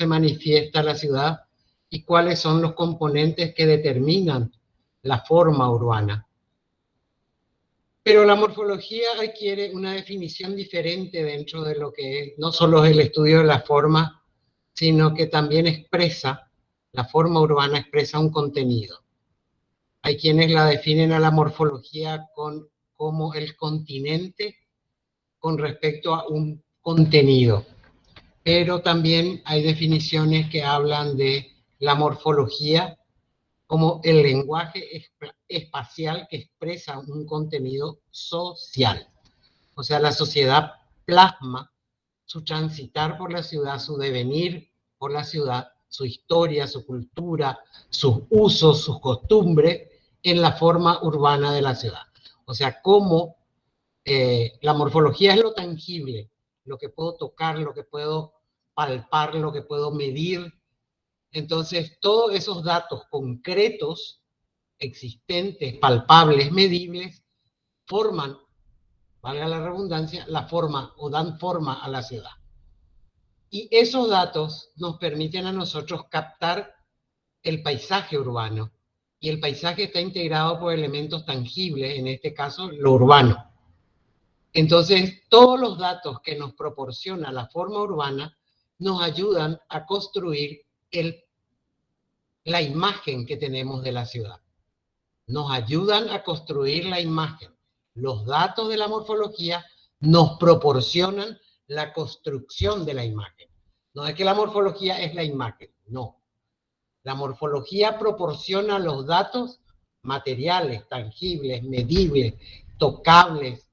se manifiesta la ciudad y cuáles son los componentes que determinan la forma urbana. Pero la morfología requiere una definición diferente dentro de lo que es, no solo el estudio de la forma, sino que también expresa, la forma urbana expresa un contenido. Hay quienes la definen a la morfología como el continente con respecto a un contenido. Pero también hay definiciones que hablan de la morfología como el lenguaje espacial que expresa un contenido social. O sea, la sociedad plasma su transitar por la ciudad, su devenir por la ciudad, su historia, su cultura, sus usos, sus costumbres en la forma urbana de la ciudad. O sea, cómo la morfología es lo tangible, lo que puedo tocar, lo que puedo palpar, lo que puedo medir. Entonces, todos esos datos concretos, existentes, palpables, medibles, forman, valga la redundancia, la forma o dan forma a la ciudad. Y esos datos nos permiten a nosotros captar el paisaje urbano. Y el paisaje está integrado por elementos tangibles, en este caso, lo urbano. Entonces, todos los datos que nos proporciona la forma urbana nos ayudan a construir la imagen que tenemos de la ciudad. Nos ayudan a construir la imagen. Los datos de la morfología nos proporcionan la construcción de la imagen. No es que la morfología es la imagen, no. La morfología proporciona los datos materiales, tangibles, medibles, tocables,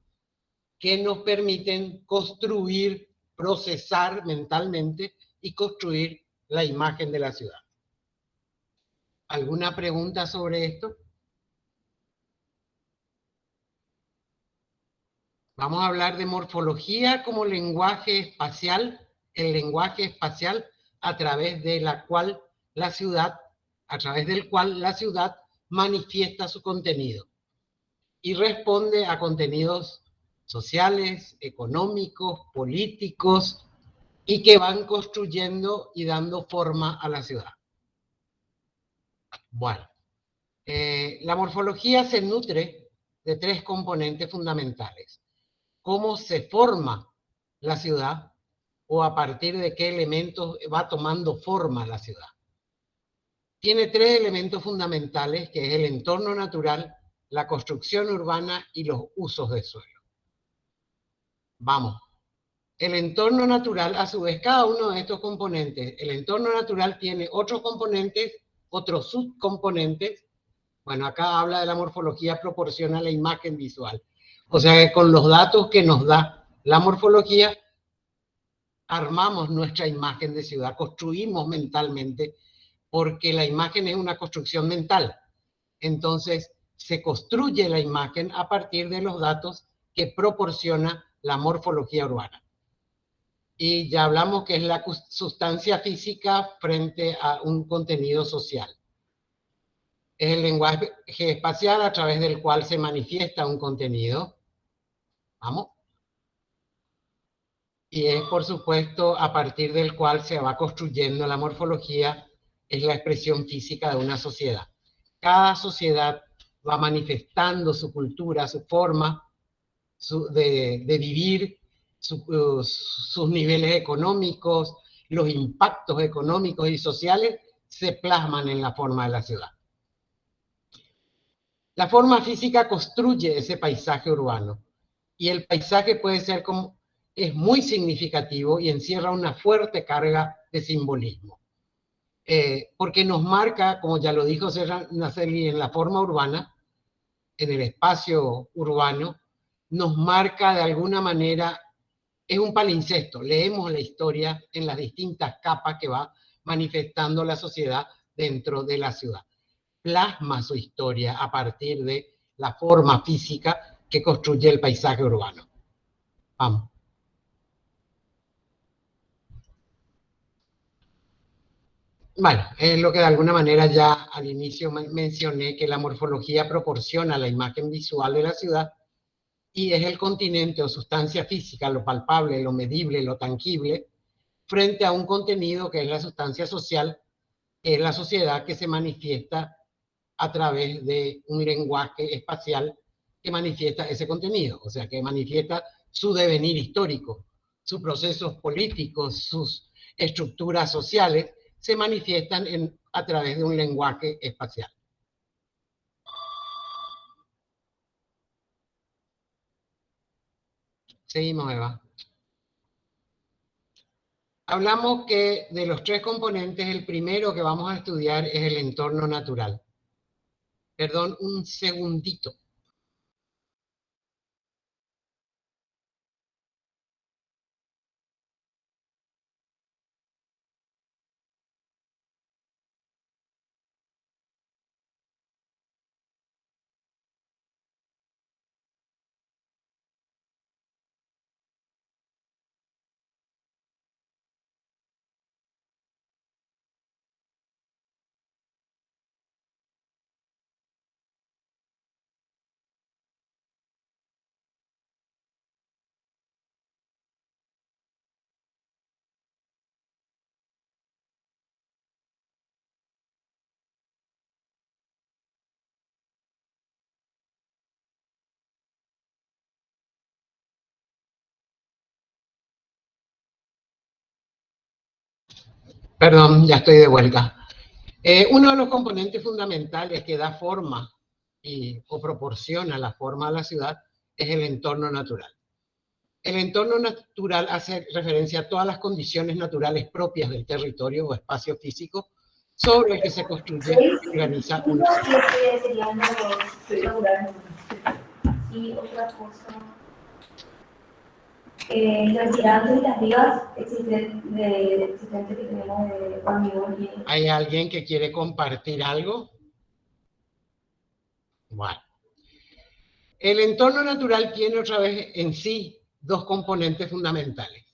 que nos permiten construir, procesar mentalmente y construir la imagen de la ciudad. ¿Alguna pregunta sobre esto? Vamos a hablar de morfología como lenguaje espacial, el lenguaje espacial a través del cual la ciudad manifiesta su contenido y responde a contenidos sociales, económicos, políticos, y que van construyendo y dando forma a la ciudad. Bueno, la morfología se nutre de tres componentes fundamentales. Cómo se forma la ciudad o a partir de qué elementos va tomando forma la ciudad. Tiene tres elementos fundamentales, que es el entorno natural, la construcción urbana y los usos del suelo. Vamos. El entorno natural, a su vez, cada uno de estos componentes, el entorno natural tiene otros componentes, otros subcomponentes. Bueno, acá habla de la morfología, proporciona la imagen visual. O sea que con los datos que nos da la morfología, armamos nuestra imagen de ciudad, construimos mentalmente, porque la imagen es una construcción mental. Entonces, se construye la imagen a partir de los datos que proporciona la morfología urbana. Y ya hablamos que es la sustancia física frente a un contenido social. Es el lenguaje espacial a través del cual se manifiesta un contenido. Vamos. Y es, por supuesto, a partir del cual se va construyendo la morfología, es la expresión física de una sociedad. Cada sociedad va manifestando su cultura, su forma de vivir, sus niveles económicos, los impactos económicos y sociales se plasman en la forma de la ciudad. La forma física construye ese paisaje urbano y el paisaje puede ser es muy significativo y encierra una fuerte carga de simbolismo. Porque nos marca, como ya lo dijo Naceli, en la forma urbana, en el espacio urbano, nos marca de alguna manera, es un palincesto, leemos la historia en las distintas capas que va manifestando la sociedad dentro de la ciudad. Plasma su historia a partir de la forma física que construye el paisaje urbano. Vamos. Bueno, es lo que de alguna manera ya al inicio mencioné, que la morfología proporciona la imagen visual de la ciudad y es el continente o sustancia física, lo palpable, lo medible, lo tangible, frente a un contenido que es la sustancia social, que es la sociedad que se manifiesta a través de un lenguaje espacial que manifiesta ese contenido, o sea, que manifiesta su devenir histórico, sus procesos políticos, sus estructuras sociales, se manifiestan a través de un lenguaje espacial. Seguimos, Eva. Hablamos que de los tres componentes, el primero que vamos a estudiar es el entorno natural. Perdón, un segundito. Perdón, ya estoy de vuelta. Uno de los componentes fundamentales que da forma o proporciona la forma a la ciudad es el entorno natural. El entorno natural hace referencia a todas las condiciones naturales propias del territorio o espacio físico sobre el que se construye y organiza una ciudad. Y otra cosa, los gigantes y las vigas existentes que tenemos de hormigón y... ¿Hay alguien que quiere compartir algo? Bueno. El entorno natural tiene otra vez en sí dos componentes fundamentales: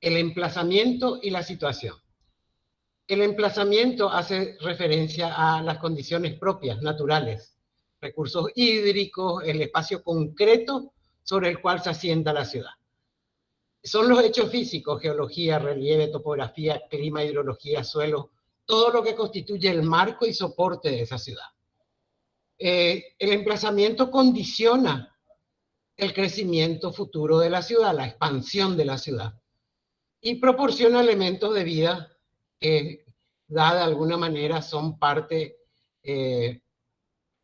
el emplazamiento y la situación. El emplazamiento hace referencia a las condiciones propias, naturales, recursos hídricos, el espacio concreto sobre el cual se asienta la ciudad. Son los hechos físicos, geología, relieve, topografía, clima, hidrología, suelo, todo lo que constituye el marco y soporte de esa ciudad. El emplazamiento condiciona el crecimiento futuro de la ciudad, la expansión de la ciudad, y proporciona elementos de vida que, de alguna manera, son parte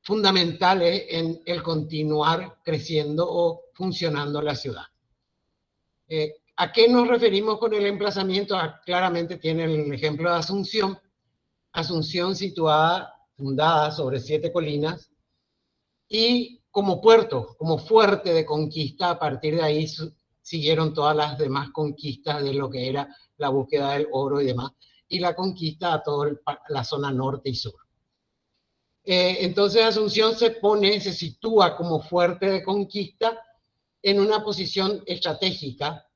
fundamentales en el continuar creciendo o funcionando la ciudad. ¿A qué nos referimos con el emplazamiento? Claramente tiene el ejemplo de Asunción. Asunción situada, fundada sobre 7 colinas, y como puerto, como fuerte de conquista. A partir de ahí siguieron todas las demás conquistas de lo que era la búsqueda del oro y demás, y la conquista a toda la zona norte y sur. Entonces Asunción se sitúa como fuerte de conquista en una posición estratégica.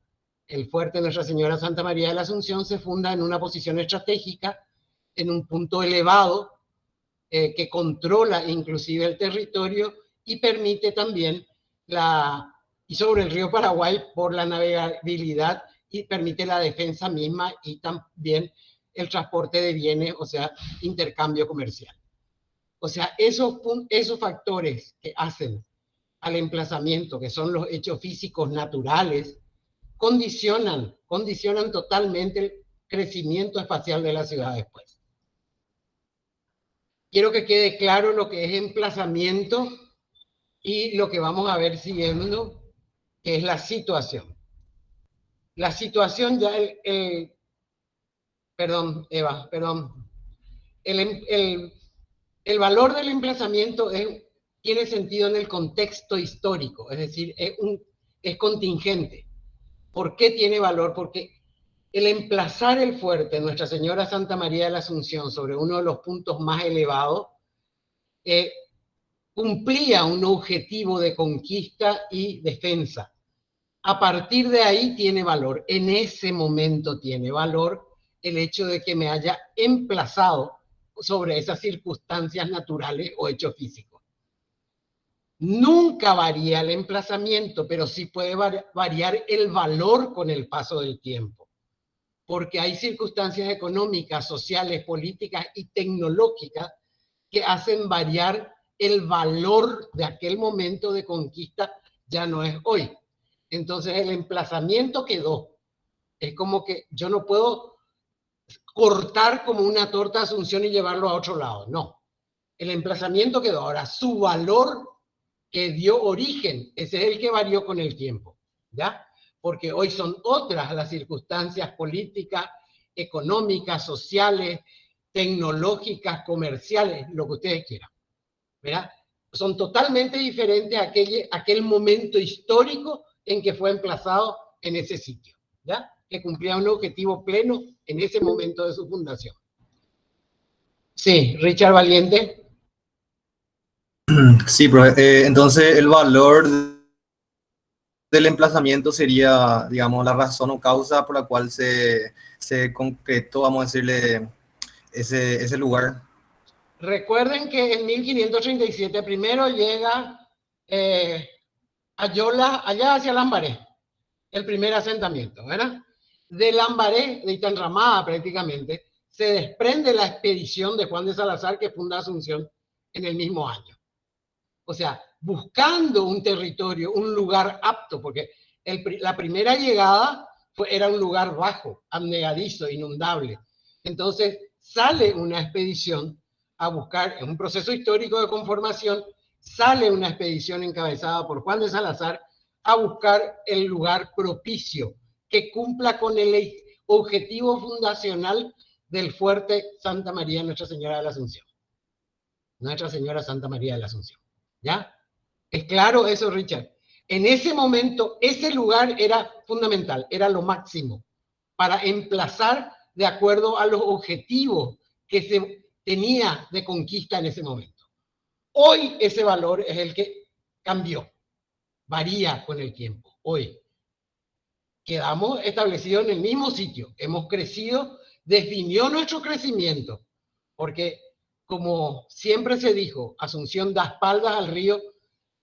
El fuerte de Nuestra Señora Santa María de la Asunción se funda en una posición estratégica, en un punto elevado, que controla inclusive el territorio y permite también y sobre el río Paraguay por la navegabilidad, y permite la defensa misma y también el transporte de bienes, o sea, intercambio comercial. O sea, esos factores que hacen al emplazamiento, que son los hechos físicos naturales, condicionan totalmente el crecimiento espacial de la ciudad después. Quiero que quede claro lo que es emplazamiento y lo que vamos a ver siguiendo, que es la situación. La situación ya, perdón, Eva, perdón. El valor del emplazamiento tiene sentido en el contexto histórico, es decir, es contingente. ¿Por qué tiene valor? Porque el emplazar el fuerte Nuestra Señora Santa María de la Asunción sobre uno de los puntos más elevados, cumplía un objetivo de conquista y defensa. A partir de ahí tiene valor, en ese momento tiene valor el hecho de que me haya emplazado sobre esas circunstancias naturales o hechos físicos. Nunca varía el emplazamiento, pero sí puede variar el valor con el paso del tiempo. porque hay circunstancias económicas, sociales, políticas y tecnológicas que hacen variar el valor de aquel momento de conquista, ya no es hoy. Entonces el emplazamiento quedó. Es como que yo no puedo cortar como una torta de Asunción y llevarlo a otro lado, no. El emplazamiento quedó. Ahora, su valor que dio origen, ese es el que varió con el tiempo, ¿ya? Porque hoy son otras las circunstancias políticas, económicas, sociales, tecnológicas, comerciales, lo que ustedes quieran, ¿verdad? Son totalmente diferentes a aquel momento histórico en que fue emplazado en ese sitio, ¿ya? Que cumplía un objetivo pleno en ese momento de su fundación. Sí, Richard Valiente. Sí, profe. Entonces el valor del emplazamiento sería, digamos, la razón o causa por la cual se concretó, vamos a decirle, ese lugar. Recuerden que en 1537 primero llega Ayola, allá hacia Lambaré, el primer asentamiento, ¿verdad? De Lambaré, de Itanramada prácticamente, se desprende la expedición de Juan de Salazar que funda Asunción en el mismo año. O sea, buscando un territorio, un lugar apto, porque la primera llegada era un lugar bajo, anegadizo, inundable. Entonces sale una expedición a buscar, en un proceso histórico de conformación, sale una expedición encabezada por Juan de Salazar a buscar el lugar propicio que cumpla con el objetivo fundacional del fuerte Santa María Nuestra Señora de la Asunción. Nuestra Señora Santa María de la Asunción. ¿Ya? ¿Es claro eso, Richard? En ese momento, ese lugar era fundamental, era lo máximo para emplazar de acuerdo a los objetivos que se tenía de conquista en ese momento. Hoy ese valor es el que cambió, varía con el tiempo. Hoy quedamos establecidos en el mismo sitio, hemos crecido, definió nuestro crecimiento, porque como siempre se dijo, Asunción da espaldas al río,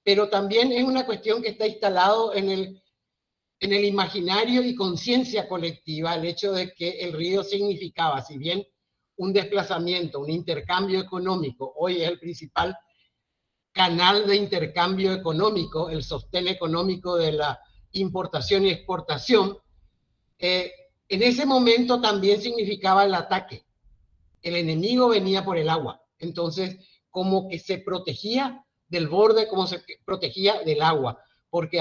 pero también es una cuestión que está instalado en el imaginario y conciencia colectiva, el hecho de que el río significaba, si bien un desplazamiento, un intercambio económico, hoy es el principal canal de intercambio económico, el sostén económico de la importación y exportación, en ese momento también significaba el ataque. El enemigo venía por el agua. Entonces, como que se protegía del borde, como se protegía del agua, porque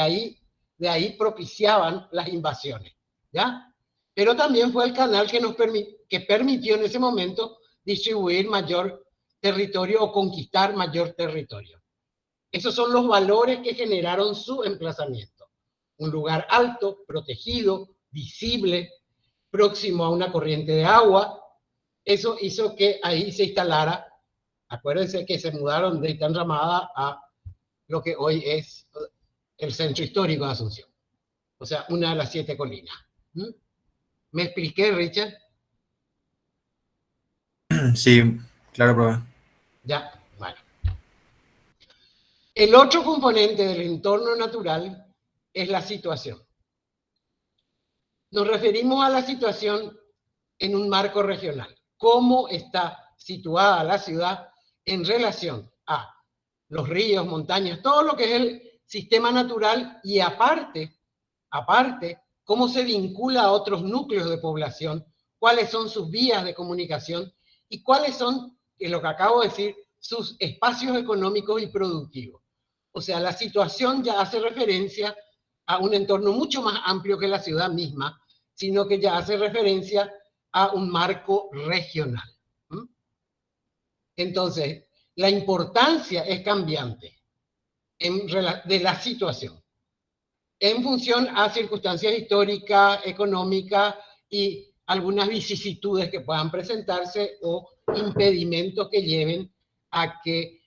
de ahí propiciaban las invasiones, ¿ya? Pero también fue el canal que permitió en ese momento distribuir mayor territorio o conquistar mayor territorio. Esos son los valores que generaron su emplazamiento. Un lugar alto, protegido, visible, próximo a una corriente de agua. Eso hizo que ahí se instalara. Acuérdense que se mudaron de Itanramada a lo que hoy es el centro histórico de Asunción. O sea, una de las 7 colinas. ¿Me expliqué, Richard? Sí, claro, profe. Ya, bueno. El otro componente del entorno natural es la situación. Nos referimos a la situación en un marco regional. ¿Cómo está situada la ciudad en relación a los ríos, montañas, todo lo que es el sistema natural y aparte, cómo se vincula a otros núcleos de población, cuáles son sus vías de comunicación y cuáles son, en lo que acabo de decir, sus espacios económicos y productivos? O sea, la situación ya hace referencia a un entorno mucho más amplio que la ciudad misma, sino que ya hace referencia a un marco regional. Entonces, la importancia es cambiante de la situación en función a circunstancias históricas, económicas y algunas vicisitudes que puedan presentarse o impedimentos que lleven a que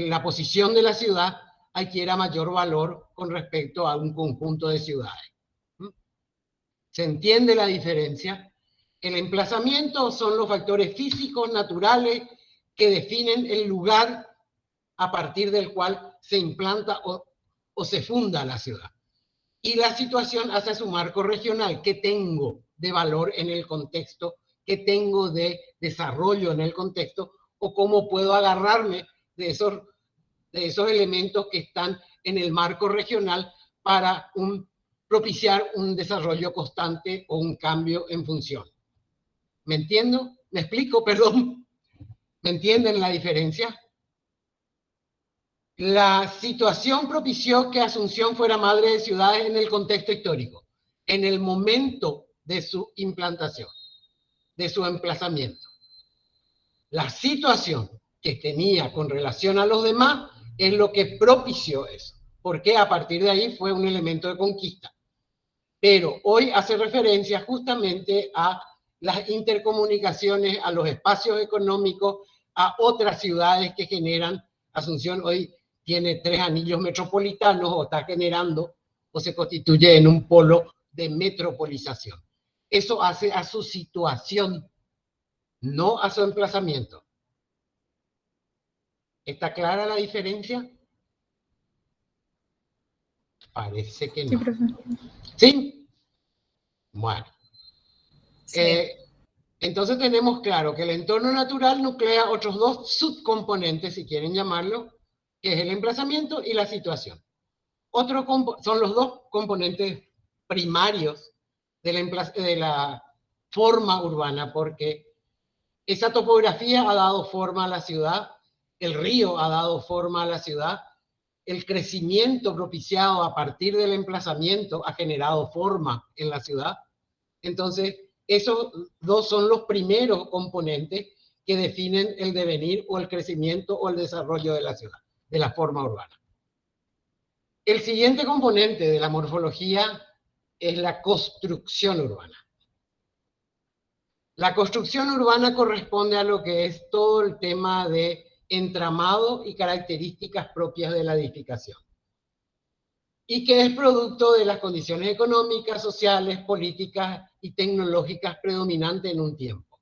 la posición de la ciudad adquiera mayor valor con respecto a un conjunto de ciudades. ¿Se entiende la diferencia? El emplazamiento son los factores físicos, naturales, que definen el lugar a partir del cual se implanta o se funda la ciudad. Y la situación hace su marco regional. ¿Qué tengo? de valor en el contexto, qué tengo de desarrollo en el contexto, o cómo puedo agarrarme de esos elementos que están en el marco regional para propiciar un desarrollo constante o un cambio en función. ¿Me entiendo? ¿Me explico? Perdón. ¿Me entienden la diferencia? La situación propició que Asunción fuera madre de ciudades en el contexto histórico, en el momento de su implantación, de su emplazamiento. La situación que tenía con relación a los demás es lo que propició eso, porque a partir de ahí fue un elemento de conquista. Pero hoy hace referencia justamente a las intercomunicaciones, a los espacios económicos, a otras ciudades que generan. Asunción hoy tiene 3 anillos metropolitanos o está generando o se constituye en un polo de metropolización. Eso hace a su situación, no a su emplazamiento. ¿Está clara la diferencia? Parece que no. Sí, profe. ¿Sí? Bueno. Sí. Entonces tenemos claro que el entorno natural nuclea otros 2 subcomponentes, si quieren llamarlo, que es el emplazamiento y la situación. Son los 2 componentes primarios de la forma urbana, porque esa topografía ha dado forma a la ciudad, el río ha dado forma a la ciudad, el crecimiento propiciado a partir del emplazamiento ha generado forma en la ciudad. Entonces, esos 2 son los primeros componentes que definen el devenir o el crecimiento o el desarrollo de la ciudad, de la forma urbana. El siguiente componente de la morfología es la construcción urbana. La construcción urbana corresponde a lo que es todo el tema de entramado y características propias de la edificación, y que es producto de las condiciones económicas, sociales, políticas y tecnológicas predominantes en un tiempo.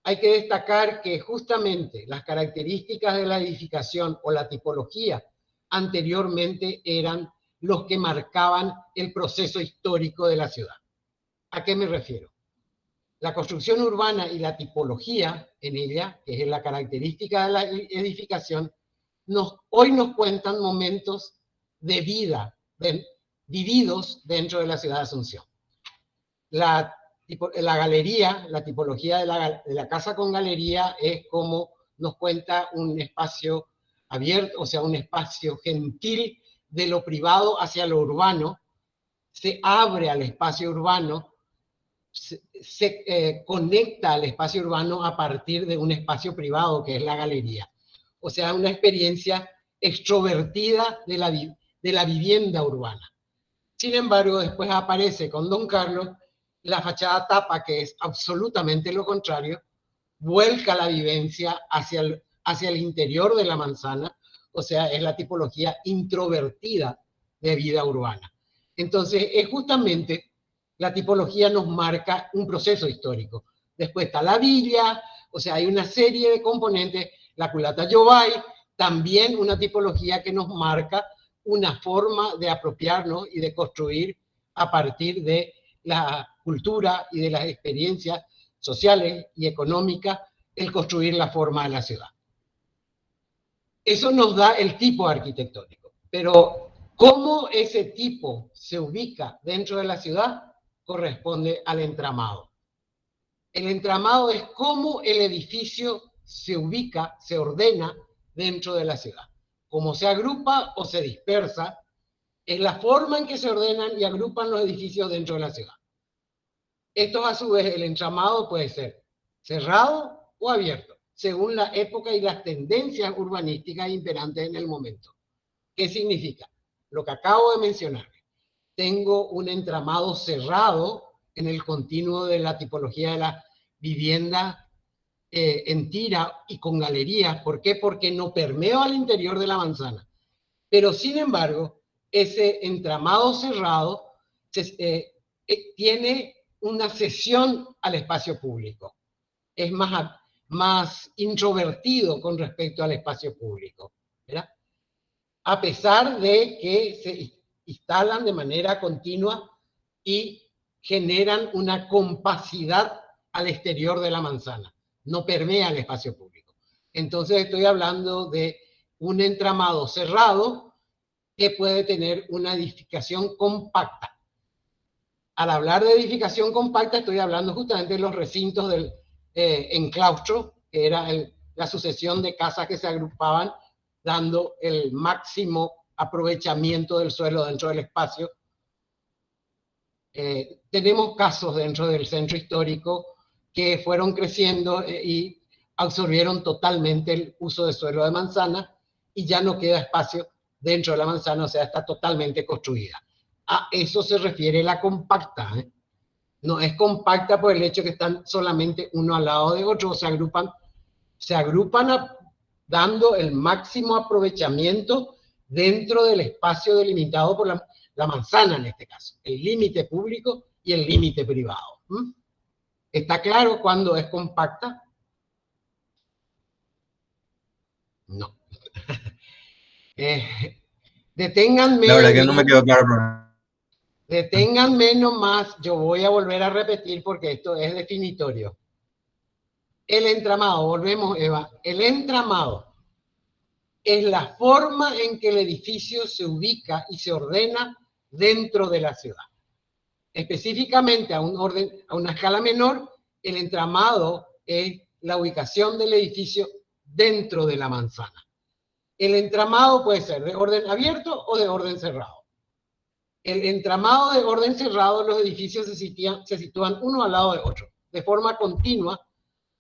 Hay que destacar que justamente las características de la edificación o la tipología anteriormente eran los que marcaban el proceso histórico de la ciudad. ¿A qué me refiero? La construcción urbana y la tipología en ella, que es la característica de la edificación, hoy nos cuentan momentos de vida vividos dentro de la ciudad de Asunción. La galería, la tipología de la casa con galería es como nos cuenta un espacio abierto, o sea, un espacio gentil de lo privado hacia lo urbano, se abre al espacio urbano, se conecta al espacio urbano a partir de un espacio privado que es la galería. O sea, una experiencia extrovertida de la vivienda urbana. Sin embargo, después aparece con Don Carlos la fachada tapa, que es absolutamente lo contrario, vuelca la vivencia hacia el interior de la manzana, o sea, es la tipología introvertida de vida urbana. Entonces, es justamente la tipología nos marca un proceso histórico. Después está la villa, o sea, hay una serie de componentes, la culata Yobay, también una tipología que nos marca una forma de apropiarnos y de construir a partir de la cultura y de las experiencias sociales y económicas, el construir la forma de la ciudad. Eso nos da el tipo arquitectónico, pero cómo ese tipo se ubica dentro de la ciudad corresponde al entramado. El entramado es cómo el edificio se ubica, se ordena dentro de la ciudad. Cómo se agrupa o se dispersa, es la forma en que se ordenan y agrupan los edificios dentro de la ciudad. Esto, a su vez, el entramado puede ser cerrado o abierto, según la época y las tendencias urbanísticas imperantes en el momento. ¿Qué significa? Lo que acabo de mencionar. Tengo un entramado cerrado en el continuo de la tipología de la vivienda en tira y con galerías. ¿Por qué? Porque no permeo al interior de la manzana. Pero, sin embargo, ese entramado cerrado tiene una cesión al espacio público. Es más introvertido con respecto al espacio público, ¿verdad? A pesar de que se instalan de manera continua y generan una compacidad al exterior de la manzana, no permea el espacio público. Entonces estoy hablando de un entramado cerrado que puede tener una edificación compacta. Al hablar de edificación compacta estoy hablando justamente de los recintos del enclaustro, que era la sucesión de casas que se agrupaban dando el máximo aprovechamiento del suelo dentro del espacio. Tenemos casos dentro del centro histórico que fueron creciendo y absorbieron totalmente el uso de suelo de manzana y ya no queda espacio dentro de la manzana, o sea, está totalmente construida. A eso se refiere la compacta, ¿eh? No es compacta por el hecho que están solamente uno al lado de otro, se agrupan dando el máximo aprovechamiento dentro del espacio delimitado por la manzana en este caso, el límite público y el límite privado. ¿Está claro cuando es compacta? No. Deténganme. La verdad que no me quedó claro. Deténganme nomás, yo voy a volver a repetir porque esto es definitorio. El entramado, volvemos Eva, el entramado es la forma en que el edificio se ubica y se ordena dentro de la ciudad. Específicamente a una escala menor, el entramado es la ubicación del edificio dentro de la manzana. El entramado puede ser de orden abierto o de orden cerrado. El entramado de orden cerrado, los edificios se sitúan uno al lado de otro, de forma continua,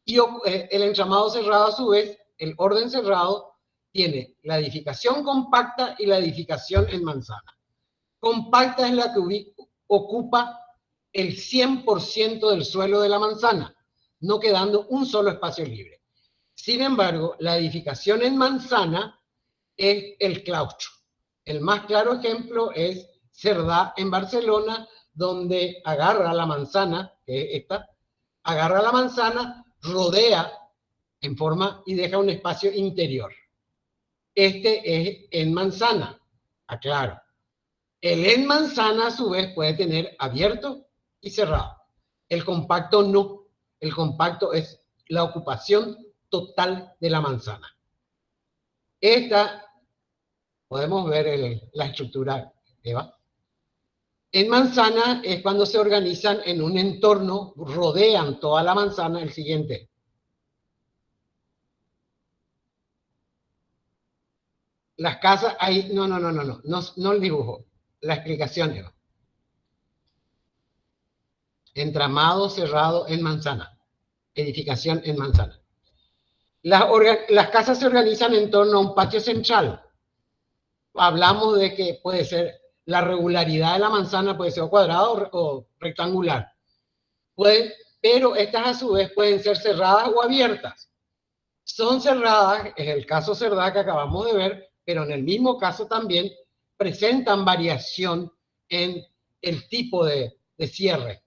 y el entramado cerrado, a su vez, el orden cerrado, tiene la edificación compacta y la edificación en manzana. Compacta es la que ocupa el 100% del suelo de la manzana, no quedando un solo espacio libre. Sin embargo, la edificación en manzana es el claustro. El más claro ejemplo es Cerdá en Barcelona, donde agarra la manzana, que es esta, agarra la manzana, rodea en forma y deja un espacio interior. Este es en manzana, aclaro. El en manzana, a su vez, puede tener abierto y cerrado. El compacto no. El compacto es la ocupación total de la manzana. Esta, podemos ver la estructura, Eva. En manzana es cuando se organizan en un entorno, rodean toda la manzana, el siguiente. Las casas, ahí, no el dibujo, la explicación, Eva. Entramado cerrado en manzana, edificación en manzana. Las casas se organizan en torno a un patio central. Hablamos de que puede ser la regularidad de la manzana, puede ser cuadrada o rectangular. Pero estas a su vez pueden ser cerradas o abiertas. Son cerradas, es el caso Cerdá que acabamos de ver, pero en el mismo caso también presentan variación en el tipo de cierre.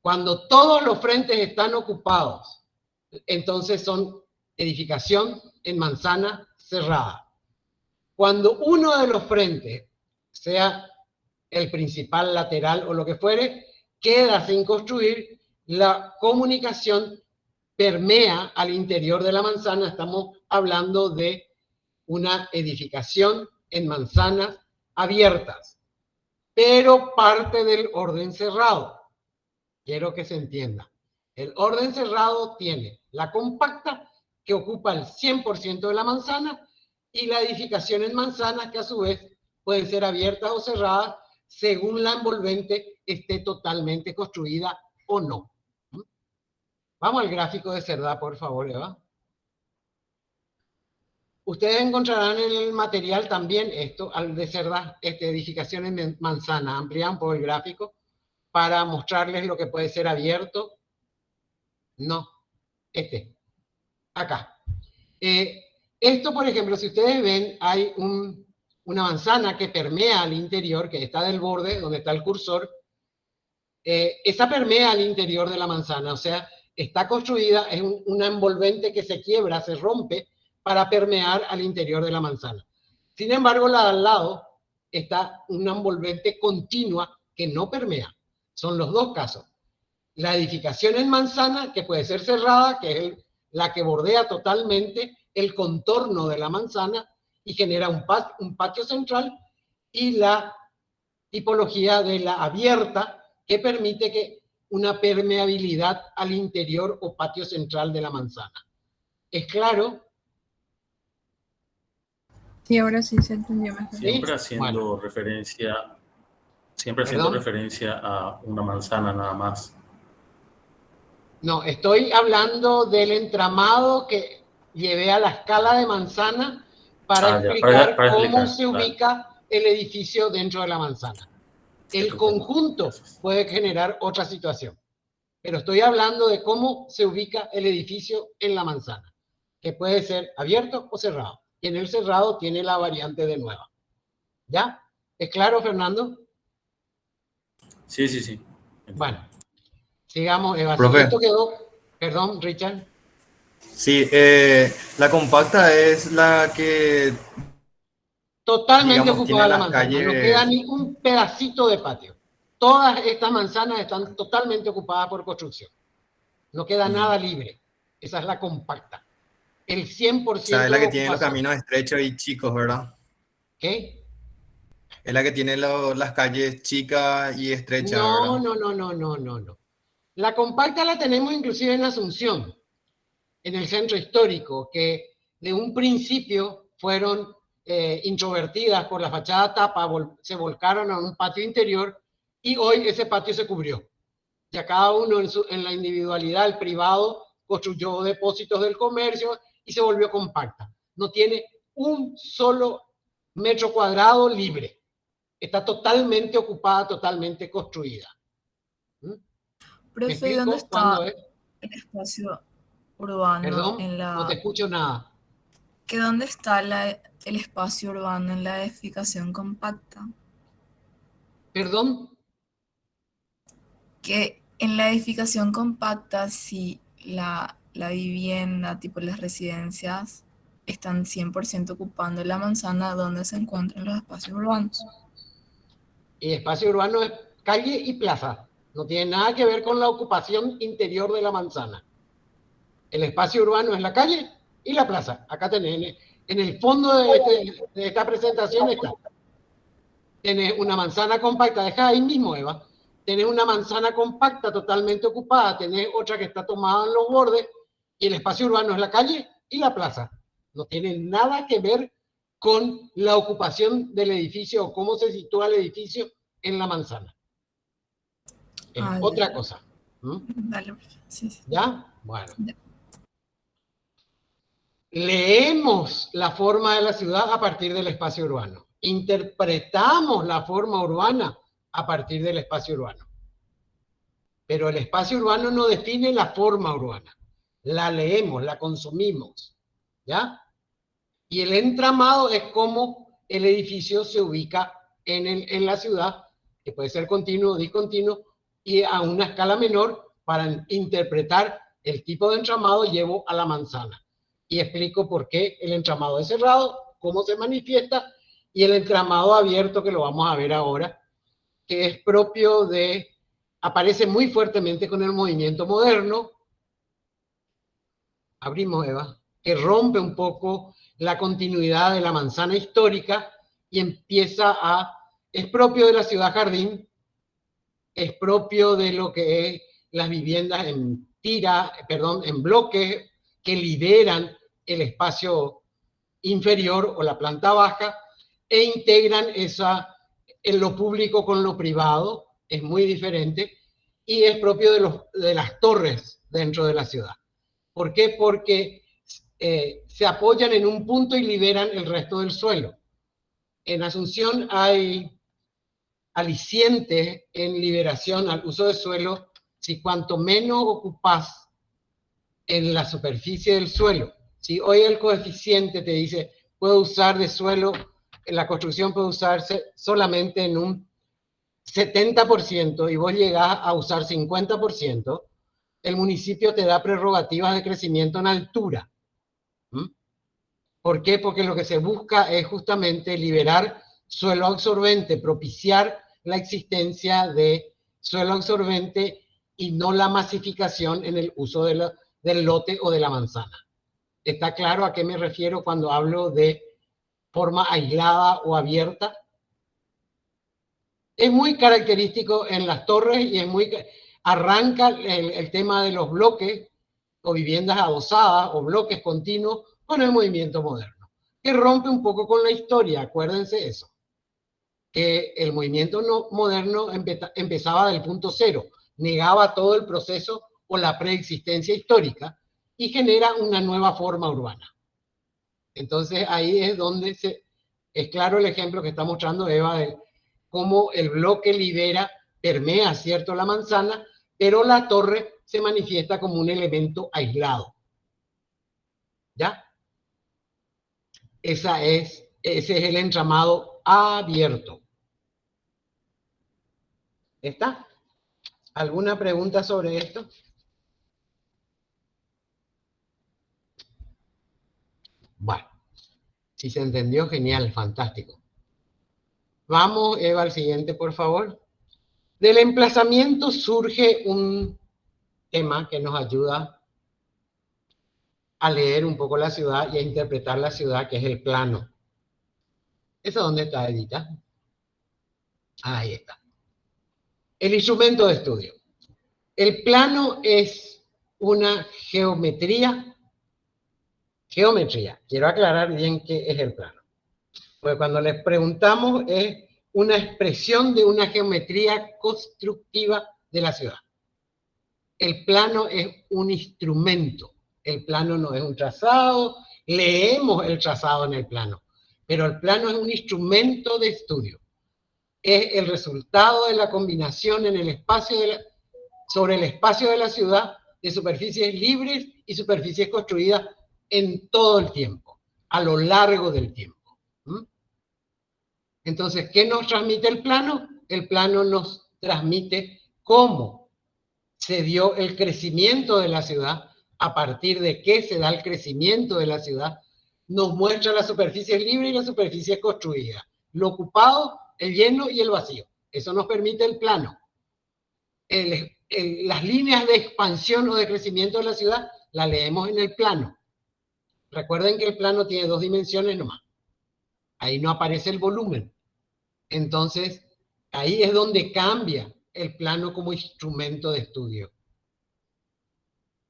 Cuando todos los frentes están ocupados, entonces son edificación en manzana cerrada. Cuando uno de los frentes, sea el principal, lateral o lo que fuere, queda sin construir, la comunicación permea al interior de la manzana. Estamos hablando de una edificación en manzanas abiertas, pero parte del orden cerrado. Quiero que se entienda. El orden cerrado tiene la compacta, que ocupa el 100% de la manzana, y la edificación en manzanas, que a su vez pueden ser abiertas o cerradas, según la envolvente esté totalmente construida o no. Vamos al gráfico de Cerdá, por favor, Eva. Ustedes encontrarán en el material también esto, al de Cerdá, edificación en manzana. Amplían por el gráfico para mostrarles lo que puede ser abierto. No, acá. Esto, por ejemplo, si ustedes ven, hay una manzana que permea al interior, que está del borde, donde está el cursor. Esa permea al interior de la manzana, o sea, está construida, es una envolvente que se quiebra, se rompe, para permear al interior de la manzana. Sin embargo, la de al lado está una envolvente continua que no permea. Son los dos casos. La edificación en manzana, que puede ser cerrada, que es la que bordea totalmente el contorno de la manzana y genera un patio central, y la tipología de la abierta, que permite que una permeabilidad al interior o patio central de la manzana. ¿Es claro? Sí, ahora sí se entendió mejor. Siempre ¿Sí? haciendo Bueno. referencia, siempre haciendo ¿Perdón? referencia a una manzana nada más. No, estoy hablando del entramado que llevé a la escala de manzana para Ya, explicar para cómo explicar, se claro. ubica el edificio dentro de la manzana. El Estupendo. conjunto Gracias. puede generar otra situación, pero estoy hablando de cómo se ubica el edificio en la manzana, que puede ser abierto o cerrado. Y en el cerrado tiene la variante de nueva. ¿Ya? ¿Es claro, Fernando? Sí, sí, sí. Bueno, sigamos, Eva. Profe. Esto quedó... Perdón, Richard. Sí, la compacta es la que, Totalmente digamos, tiene ocupada la las manzana, no queda calles. ni un pedacito de patio. Todas estas manzanas están totalmente ocupadas por construcción. No queda nada libre. Esa es la compacta. El 100% O sea, es de la que tiene los ocupación. caminos estrechos y chicos, ¿verdad? ¿Qué? Es la que tiene las calles chicas y estrechas, No, ¿verdad? no. La compacta la tenemos inclusive en Asunción, en el centro histórico, que de un principio fueron introvertidas por la fachada tapa, se volcaron a un patio interior y hoy ese patio se cubrió. Ya cada uno en la individualidad, el privado, construyó depósitos del comercio y se volvió compacta. No tiene un solo metro cuadrado libre. Está totalmente ocupada, totalmente construida. ¿Me Profe, ¿y dónde explico? ¿Cuándo está es? el espacio urbano Perdón, en no te la... escucho nada. ¿Que dónde está el espacio urbano en la edificación compacta? Perdón, Que en la edificación compacta, si la vivienda, tipo las residencias, están 100% ocupando la manzana donde se encuentran los espacios urbanos. y espacio urbano es calle y plaza. No tiene nada que ver con la ocupación interior de la manzana. El espacio urbano es la calle y la plaza. Acá tenés, en el fondo de esta presentación está. Tenés una manzana compacta, deja ahí mismo, Eva. Tenés una manzana compacta totalmente ocupada, tenés otra que está tomada en los bordes, y el espacio urbano es la calle y la plaza. No tiene nada que ver con la ocupación del edificio o cómo se sitúa el edificio en la manzana. Es otra cosa. Dale, sí, sí. ¿Ya? Bueno. Ya. Leemos la forma de la ciudad a partir del espacio urbano. Interpretamos la forma urbana a partir del espacio urbano. Pero el espacio urbano no define la forma urbana. La leemos, la consumimos. ¿Ya? Y el entramado es cómo el edificio se ubica en la ciudad, que puede ser continuo o discontinuo, y a una escala menor, para interpretar el tipo de entramado, llevo a la manzana. Y explico por qué el entramado es cerrado, cómo se manifiesta, y el entramado abierto, que lo vamos a ver ahora, que es propio de, aparece muy fuertemente con el movimiento moderno. Abrimos, Eva, que rompe un poco la continuidad de la manzana histórica y empieza es propio de la ciudad jardín, es propio de lo que es las viviendas en en bloques que liberan el espacio inferior o la planta baja e integran en lo público con lo privado, es muy diferente, y es propio de las torres dentro de la ciudad. ¿Por qué? Porque se apoyan en un punto y liberan el resto del suelo. En Asunción hay alicientes en liberación al uso de suelo si cuanto menos ocupas en la superficie del suelo. Si hoy el coeficiente te dice, puedo usar de suelo, la construcción puede usarse solamente en un 70% y vos llegás a usar 50%, el municipio te da prerrogativas de crecimiento en altura. ¿Por qué? Porque lo que se busca es justamente liberar suelo absorbente, propiciar la existencia de suelo absorbente y no la masificación en el uso del lote o de la manzana. ¿Está claro a qué me refiero cuando hablo de forma aislada o abierta? Es muy característico en las torres y arranca el tema de los bloques o viviendas adosadas o bloques continuos con el movimiento moderno, que rompe un poco con la historia, acuérdense eso, que el movimiento moderno empezaba del punto cero, negaba todo el proceso o la preexistencia histórica y genera una nueva forma urbana. Entonces ahí es donde es claro el ejemplo que está mostrando Eva de cómo el bloque permea, ¿cierto?, la manzana, pero la torre se manifiesta como un elemento aislado. ¿Ya? Ese es el entramado abierto. ¿Está? ¿Alguna pregunta sobre esto? Bueno, si se entendió, genial, fantástico. Vamos, Eva, al siguiente, por favor. Del emplazamiento surge un tema que nos ayuda a leer un poco la ciudad y a interpretar la ciudad, que es el plano. ¿Eso dónde está, Edita? Ahí está. El instrumento de estudio. El plano es una geometría. Quiero aclarar bien qué es el plano. Porque cuando les preguntamos es una expresión de una geometría constructiva de la ciudad. El plano es un instrumento. El plano no es un trazado. Leemos el trazado en el plano. Pero el plano es un instrumento de estudio. Es el resultado de la combinación en el espacio sobre el espacio de la ciudad de superficies libres y superficies construidas en todo el tiempo, a lo largo del tiempo. Entonces, ¿qué nos transmite el plano? El plano nos transmite cómo se dio el crecimiento de la ciudad, a partir de qué se da el crecimiento de la ciudad, nos muestra las superficies libres y las superficies construidas, lo ocupado, el lleno y el vacío. Eso nos permite el plano. Las líneas de expansión o de crecimiento de la ciudad las leemos en el plano. Recuerden que el plano tiene 2 dimensiones nomás. Ahí no aparece el volumen. Entonces, ahí es donde cambia el plano como instrumento de estudio.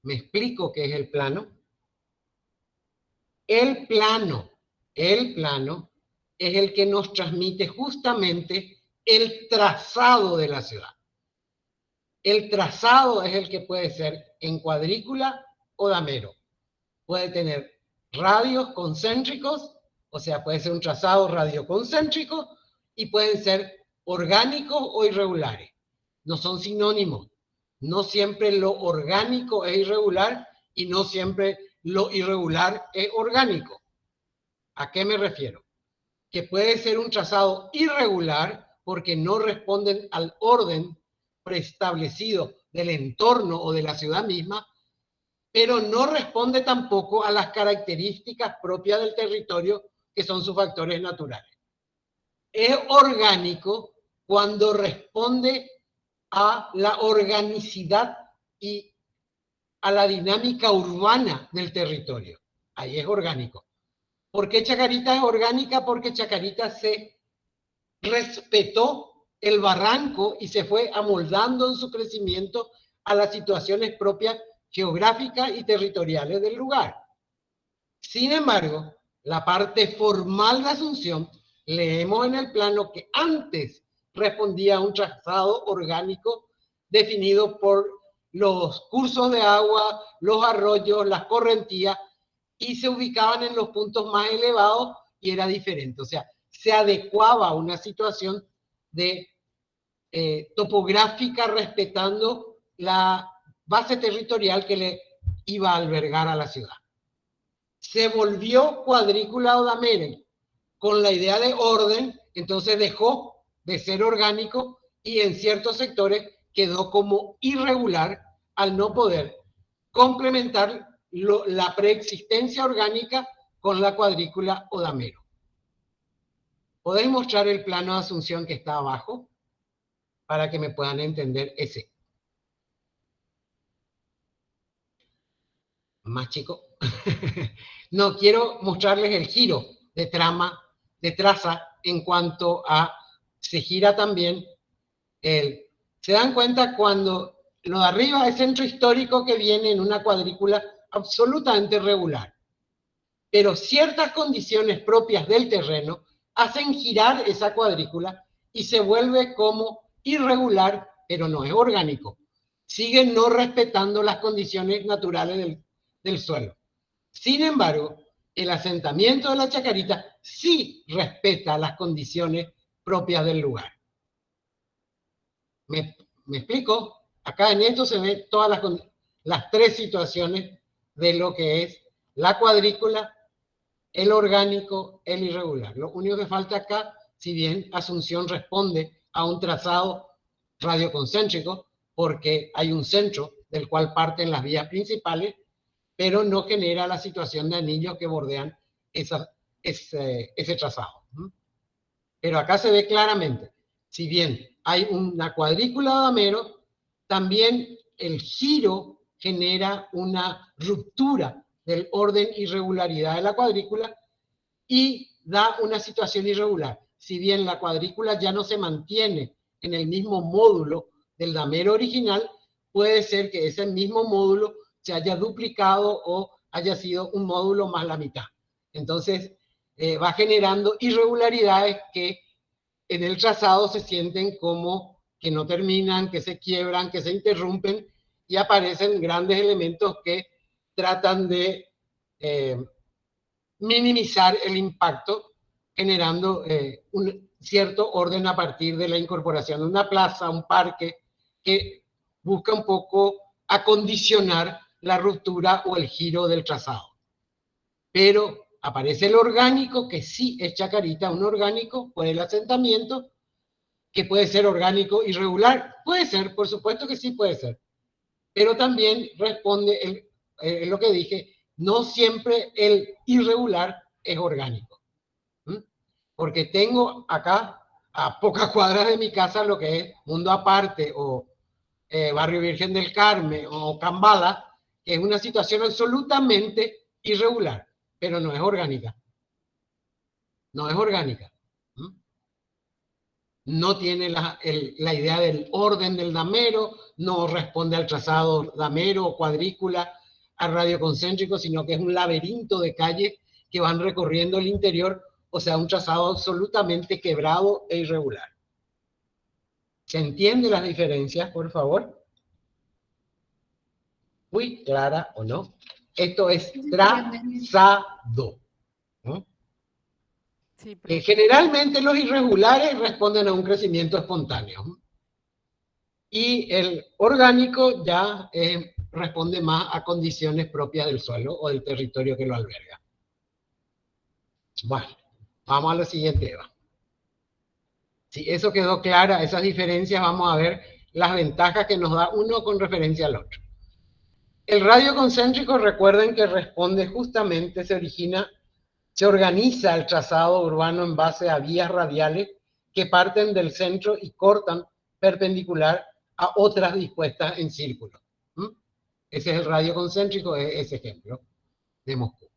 ¿Me explico qué es el plano? El plano es el que nos transmite justamente el trazado de la ciudad. El trazado es el que puede ser en cuadrícula o damero. Puede tener radios concéntricos, o sea, puede ser un trazado radioconcéntrico, y pueden ser orgánicos o irregulares. No son sinónimos. No siempre lo orgánico es irregular y no siempre lo irregular es orgánico. ¿A qué me refiero? Que puede ser un trazado irregular porque no responden al orden preestablecido del entorno o de la ciudad misma, pero no responde tampoco a las características propias del territorio, que son sus factores naturales. Es orgánico cuando responde a la organicidad y a la dinámica urbana del territorio. Ahí es orgánico. ¿Por qué Chacarita es orgánica? Porque Chacarita se respetó el barranco y se fue amoldando en su crecimiento a las situaciones propias geográficas y territoriales del lugar. Sin embargo, la parte formal de Asunción, leemos en el plano que antes respondía a un trazado orgánico definido por los cursos de agua, los arroyos, las correntías, y se ubicaban en los puntos más elevados y era diferente. O sea, se adecuaba a una situación de topográfica respetando la base territorial que le iba a albergar a la ciudad. Se volvió cuadrícula o damero con la idea de orden, entonces dejó de ser orgánico y en ciertos sectores quedó como irregular al no poder complementar la preexistencia orgánica con la cuadrícula o damero. ¿Podéis mostrar el plano de Asunción que está abajo? para que me puedan entender ese. Más chico. No, quiero mostrarles el giro de trama, de traza, en cuanto a, se gira también se dan cuenta cuando lo de arriba es centro histórico que viene en una cuadrícula absolutamente regular. Pero ciertas condiciones propias del terreno hacen girar esa cuadrícula y se vuelve como irregular, pero no es orgánico. Sigue no respetando las condiciones naturales del suelo. Sin embargo, el asentamiento de la Chacarita sí respeta las condiciones propias del lugar. ¿Me explico? Acá en esto se ven todas las tres situaciones de lo que es la cuadrícula, el orgánico, el irregular. Lo único que falta acá, si bien Asunción responde a un trazado radioconcéntrico, porque hay un centro del cual parten las vías principales, pero no genera la situación de anillos que bordean ese trazado. Pero acá se ve claramente, si bien hay una cuadrícula de damero, también el giro genera una ruptura del orden irregularidad de la cuadrícula y da una situación irregular. Si bien la cuadrícula ya no se mantiene en el mismo módulo del damero original, puede ser que ese mismo módulo se haya duplicado o haya sido un módulo más la mitad. Entonces, va generando irregularidades que en el trazado se sienten como que no terminan, que se quiebran, que se interrumpen, y aparecen grandes elementos que tratan de minimizar el impacto, generando un cierto orden a partir de la incorporación de una plaza, un parque, que busca un poco acondicionar la ruptura o el giro del trazado. Pero aparece el orgánico, que sí es Chacarita, un orgánico por el asentamiento, que puede ser orgánico irregular. Puede ser, por supuesto que sí puede ser. Pero también responde lo que dije, no siempre el irregular es orgánico. Porque tengo acá, a pocas cuadras de mi casa, lo que es Mundo Aparte o Barrio Virgen del Carmen o Cambala, que es una situación absolutamente irregular, pero no es orgánica. No es orgánica. No tiene la idea del orden del damero, no responde al trazado damero o cuadrícula, al radioconcéntrico, sino que es un laberinto de calles que van recorriendo el interior, o sea, un trazado absolutamente quebrado e irregular. ¿Se entienden las diferencias, por favor? ¿Muy clara o no? Esto es trazado. ¿No? Sí, generalmente los irregulares responden a un crecimiento espontáneo. Y el orgánico ya responde más a condiciones propias del suelo o del territorio que lo alberga. Bueno, vamos a lo siguiente, Eva. Si eso quedó clara, esas diferencias, vamos a ver las ventajas que nos da uno con referencia al otro. El radio concéntrico, recuerden que responde justamente, se organiza el trazado urbano en base a vías radiales que parten del centro y cortan perpendicular a otras dispuestas en círculo. Ese es el radio concéntrico, ese ejemplo de Moscú.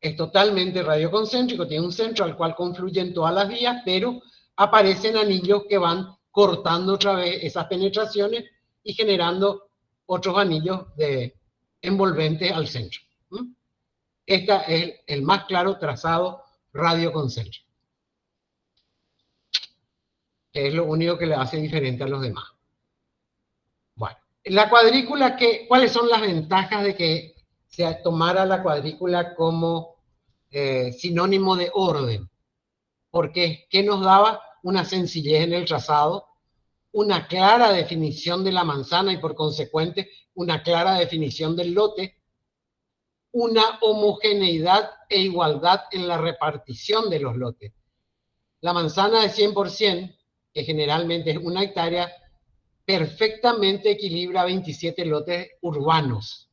Es totalmente radioconcéntrico, tiene un centro al cual confluyen todas las vías, pero aparecen anillos que van cortando otra vez esas penetraciones y generando otros anillos envolventes al centro. Este es el más claro trazado radioconcéntrico, que es lo único que le hace diferente a los demás. Bueno, la cuadrícula, ¿cuáles son las ventajas de que se tomara la cuadrícula como sinónimo de orden? Porque ¿qué nos daba? Una sencillez en el trazado, una clara definición de la manzana y por consecuente una clara definición del lote, una homogeneidad e igualdad en la repartición de los lotes. La manzana de 100%, que generalmente es una hectárea, perfectamente equilibra 27 lotes urbanos.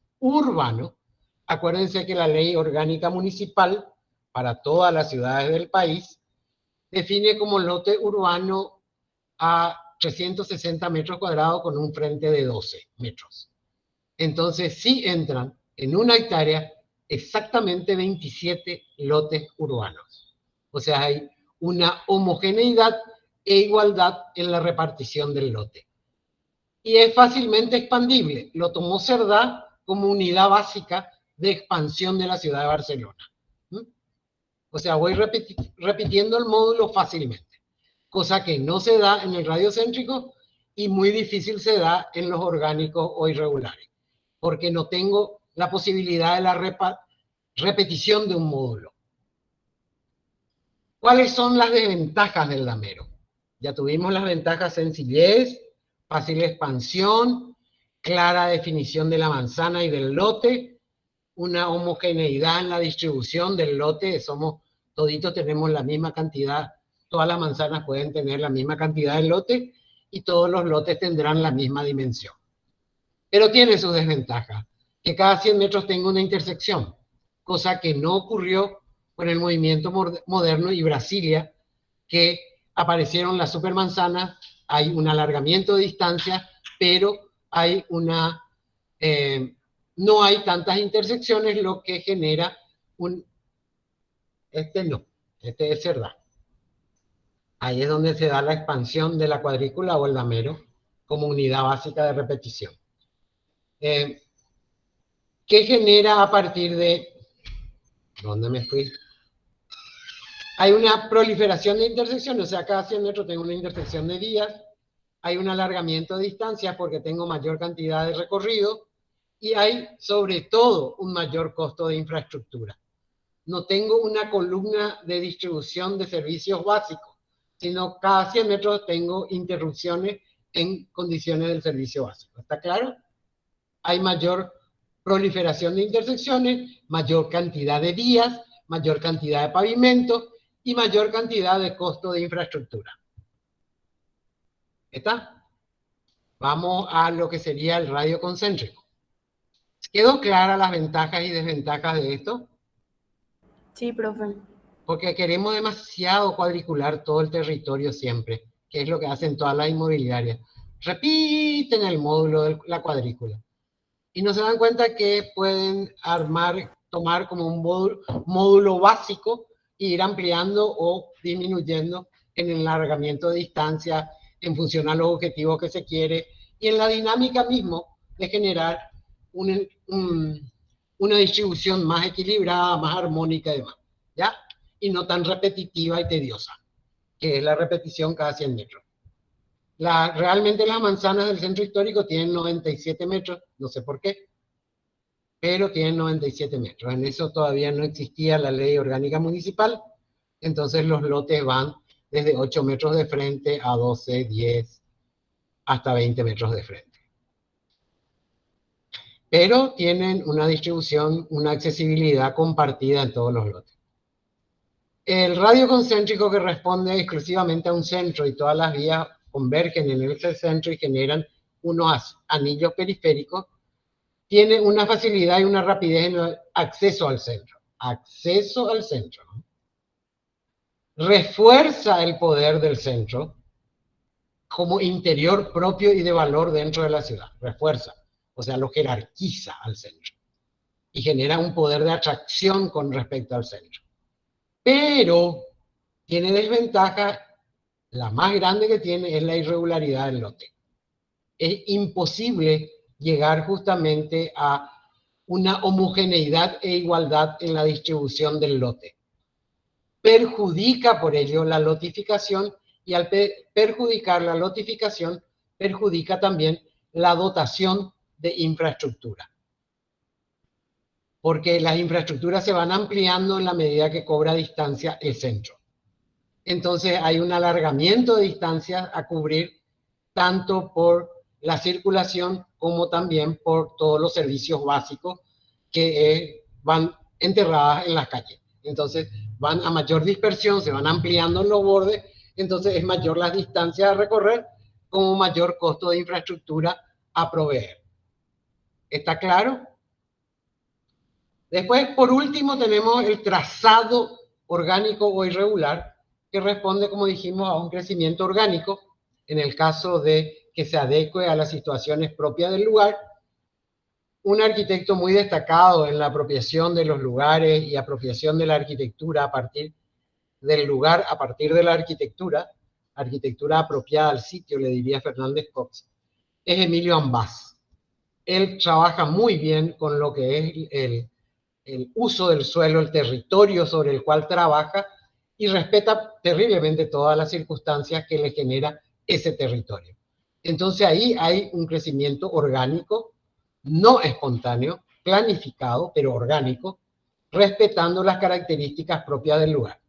Acuérdense que la ley orgánica municipal para todas las ciudades del país define como lote urbano a 360 metros cuadrados con un frente de 12 metros. Entonces sí entran en una hectárea exactamente 27 lotes urbanos. O sea, hay una homogeneidad e igualdad en la repartición del lote. Y es fácilmente expandible. Lo tomó Cerdá como unidad básica de expansión de la ciudad de Barcelona. O sea, voy repitiendo el módulo fácilmente, cosa que no se da en el radiocéntrico y muy difícil se da en los orgánicos o irregulares, porque no tengo la posibilidad de la repetición de un módulo. ¿Cuáles son las desventajas del damero? Ya tuvimos las ventajas: sencillez, fácil expansión, clara definición de la manzana y del lote, una homogeneidad en la distribución del lote, toditos tenemos la misma cantidad, todas las manzanas pueden tener la misma cantidad de lote y todos los lotes tendrán la misma dimensión. Pero tiene sus desventajas, que cada 100 metros tenga una intersección, cosa que no ocurrió con el movimiento moderno y Brasilia, que aparecieron las supermanzanas, hay un alargamiento de distancia, pero hay no hay tantas intersecciones, lo que genera este es Cerdá. Ahí es donde se da la expansión de la cuadrícula o el damero como unidad básica de repetición. ¿Qué genera a partir de... ¿Dónde me fui? Hay una proliferación de intersecciones, o sea, cada 100 metros tengo una intersección de vías, hay un alargamiento de distancias porque tengo mayor cantidad de recorrido y hay, sobre todo, un mayor costo de infraestructura. No tengo una columna de distribución de servicios básicos, sino cada 100 metros tengo interrupciones en condiciones del servicio básico. ¿Está claro? Hay mayor proliferación de intersecciones, mayor cantidad de vías, mayor cantidad de pavimento y mayor cantidad de costo de infraestructura. ¿Está? Vamos a lo que sería el radio concéntrico. ¿Quedó clara las ventajas y desventajas de esto? Sí, profe. Porque queremos demasiado cuadricular todo el territorio siempre, que es lo que hacen todas las inmobiliarias. Repiten el módulo de la cuadrícula. Y no se dan cuenta que pueden tomar como un módulo básico e ir ampliando o disminuyendo en el alargamiento de distancia, en función a los objetivos que se quiere, y en la dinámica mismo de generar una distribución más equilibrada, más armónica y demás, ¿ya? Y no tan repetitiva y tediosa, que es la repetición cada 100 metros. Realmente las manzanas del centro histórico tienen 97 metros, no sé por qué, pero tienen 97 metros. En eso todavía no existía la ley orgánica municipal, entonces los lotes van desde 8 metros de frente a 12, 10, hasta 20 metros de frente. Pero tienen una distribución, una accesibilidad compartida en todos los lotes. El radio concéntrico, que responde exclusivamente a un centro y todas las vías convergen en ese centro y generan unos anillos periféricos, tiene una facilidad y una rapidez en el acceso al centro. Acceso al centro, ¿no? Refuerza el poder del centro como interior propio y de valor dentro de la ciudad. Refuerza, o sea, lo jerarquiza al centro y genera un poder de atracción con respecto al centro. Pero tiene desventaja. La más grande que tiene es la irregularidad del lote. Es imposible llegar justamente a una homogeneidad e igualdad en la distribución del lote. Perjudica por ello la lotificación, y al perjudicar la lotificación, perjudica también la dotación de infraestructura. Porque las infraestructuras se van ampliando en la medida que cobra distancia el centro. Entonces hay un alargamiento de distancias a cubrir, tanto por la circulación como también por todos los servicios básicos que van enterradas en las calles. Entonces van a mayor dispersión, se van ampliando en los bordes, entonces es mayor las distancias a recorrer, como mayor costo de infraestructura a proveer. ¿Está claro? Después, por último, tenemos el trazado orgánico o irregular, que responde, como dijimos, a un crecimiento orgánico en el caso de que se adecue a las situaciones propias del lugar. Un arquitecto muy destacado en la apropiación de los lugares y apropiación de la arquitectura a partir del lugar, a partir de la arquitectura apropiada al sitio, le diría Fernández Cox, es Emilio Ambás. Él trabaja muy bien con lo que es el uso del suelo, el territorio sobre el cual trabaja, y respeta terriblemente todas las circunstancias que le genera ese territorio. Entonces ahí hay un crecimiento orgánico, no espontáneo, planificado, pero orgánico, respetando las características propias del lugar.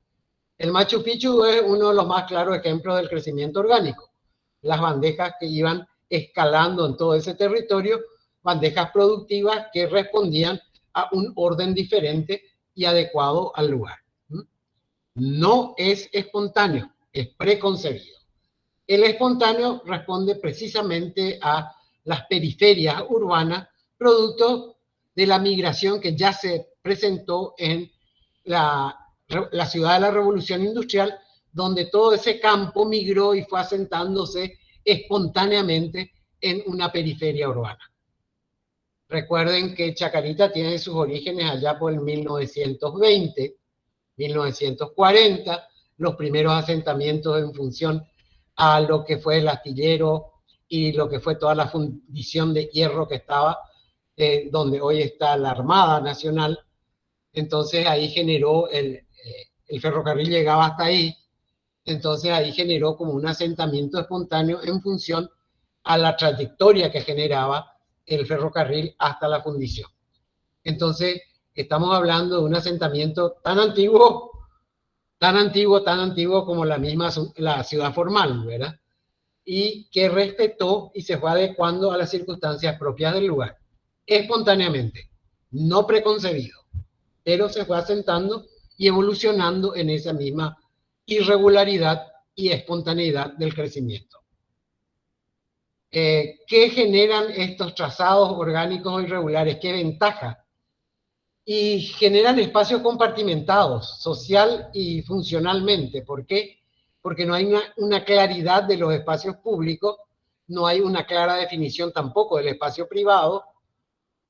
El Machu Picchu es uno de los más claros ejemplos del crecimiento orgánico. Las bandejas que iban escalando en todo ese territorio, bandejas productivas que respondían a un orden diferente y adecuado al lugar. No es espontáneo, es preconcebido. El espontáneo responde precisamente a las periferias urbanas, producto de la migración que ya se presentó en la ciudad de la Revolución Industrial, donde todo ese campo migró y fue asentándose espontáneamente en una periferia urbana. Recuerden que Chacarita tiene sus orígenes allá por el 1920, 1940, los primeros asentamientos en función a lo que fue el astillero y lo que fue toda la fundición de hierro que estaba, donde hoy está la Armada Nacional. Entonces ahí generó el ferrocarril llegaba hasta ahí, entonces ahí generó como un asentamiento espontáneo en función a la trayectoria que generaba el ferrocarril hasta la fundición. Entonces estamos hablando de un asentamiento tan antiguo como la ciudad formal, ¿verdad? Y que respetó y se fue adecuando a las circunstancias propias del lugar, espontáneamente, no preconcebido, pero se fue asentando y evolucionando en esa misma irregularidad y espontaneidad del crecimiento. ¿Qué generan estos trazados orgánicos irregulares? ¿Qué ventaja? Y generan espacios compartimentados, social y funcionalmente. ¿Por qué? Porque no hay una claridad de los espacios públicos, no hay una clara definición tampoco del espacio privado.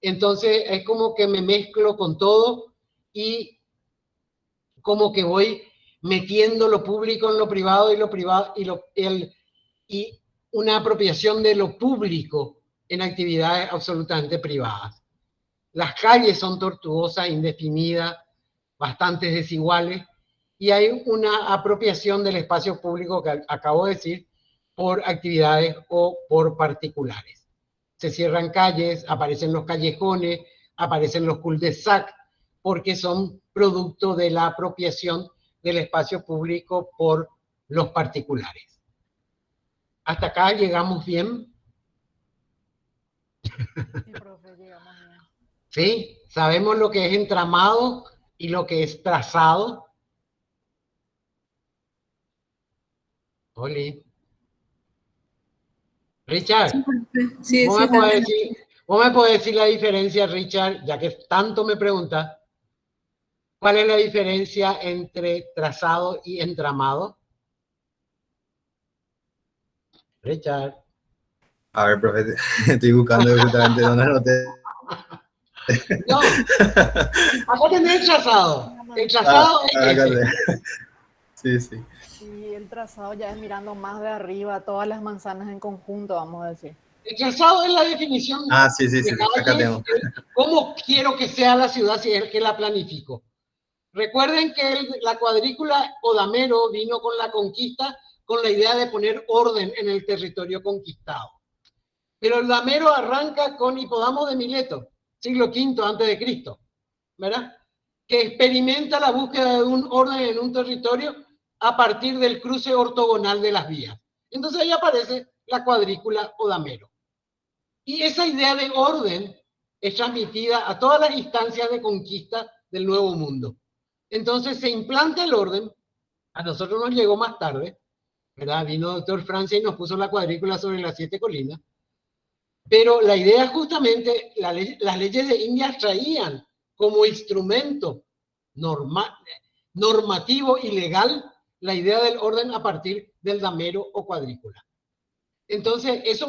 Entonces es como que me mezclo con todo y como que voy metiendo lo público en lo privado y lo privado y una apropiación de lo público en actividades absolutamente privadas. Las calles son tortuosas, indefinidas, bastante desiguales, y hay una apropiación del espacio público que acabo de decir por actividades o por particulares. Se cierran calles, aparecen los callejones, aparecen los cul-de-sac, porque son producto de la apropiación del espacio público por los particulares. ¿Hasta acá llegamos bien? Sí, profe, llegamos bien. ¿Sí? ¿Sabemos lo que es entramado y lo que es trazado? Oli. Richard, Sí, ¿vos me podés decir la diferencia, Richard, ya que tanto me preguntas? ¿Cuál es la diferencia entre trazado y entramado? Richard. A ver, profe, estoy buscando justamente dónde anoté. No, acá tenés el trazado. El trazado es ese. Sí, sí. Y el trazado ya es mirando más de arriba, todas las manzanas en conjunto, vamos a decir. El trazado es la definición Sí, de acá tengo. cómo quiero que sea la ciudad si es que la planifico. Recuerden que la cuadrícula o damero vino con la conquista con la idea de poner orden en el territorio conquistado. Pero el damero arranca con Hipodamo de Mileto, siglo V antes de Cristo, ¿verdad? Que experimenta la búsqueda de un orden en un territorio a partir del cruce ortogonal de las vías. Entonces ahí aparece la cuadrícula o damero. Y esa idea de orden es transmitida a todas las instancias de conquista del Nuevo Mundo. Entonces se implanta el orden, a nosotros nos llegó más tarde, ¿verdad? Vino doctor Francia y nos puso la cuadrícula sobre las 7 colinas, pero la idea justamente, las leyes de Indias traían como instrumento normativo y legal la idea del orden a partir del damero o cuadrícula. Entonces, eso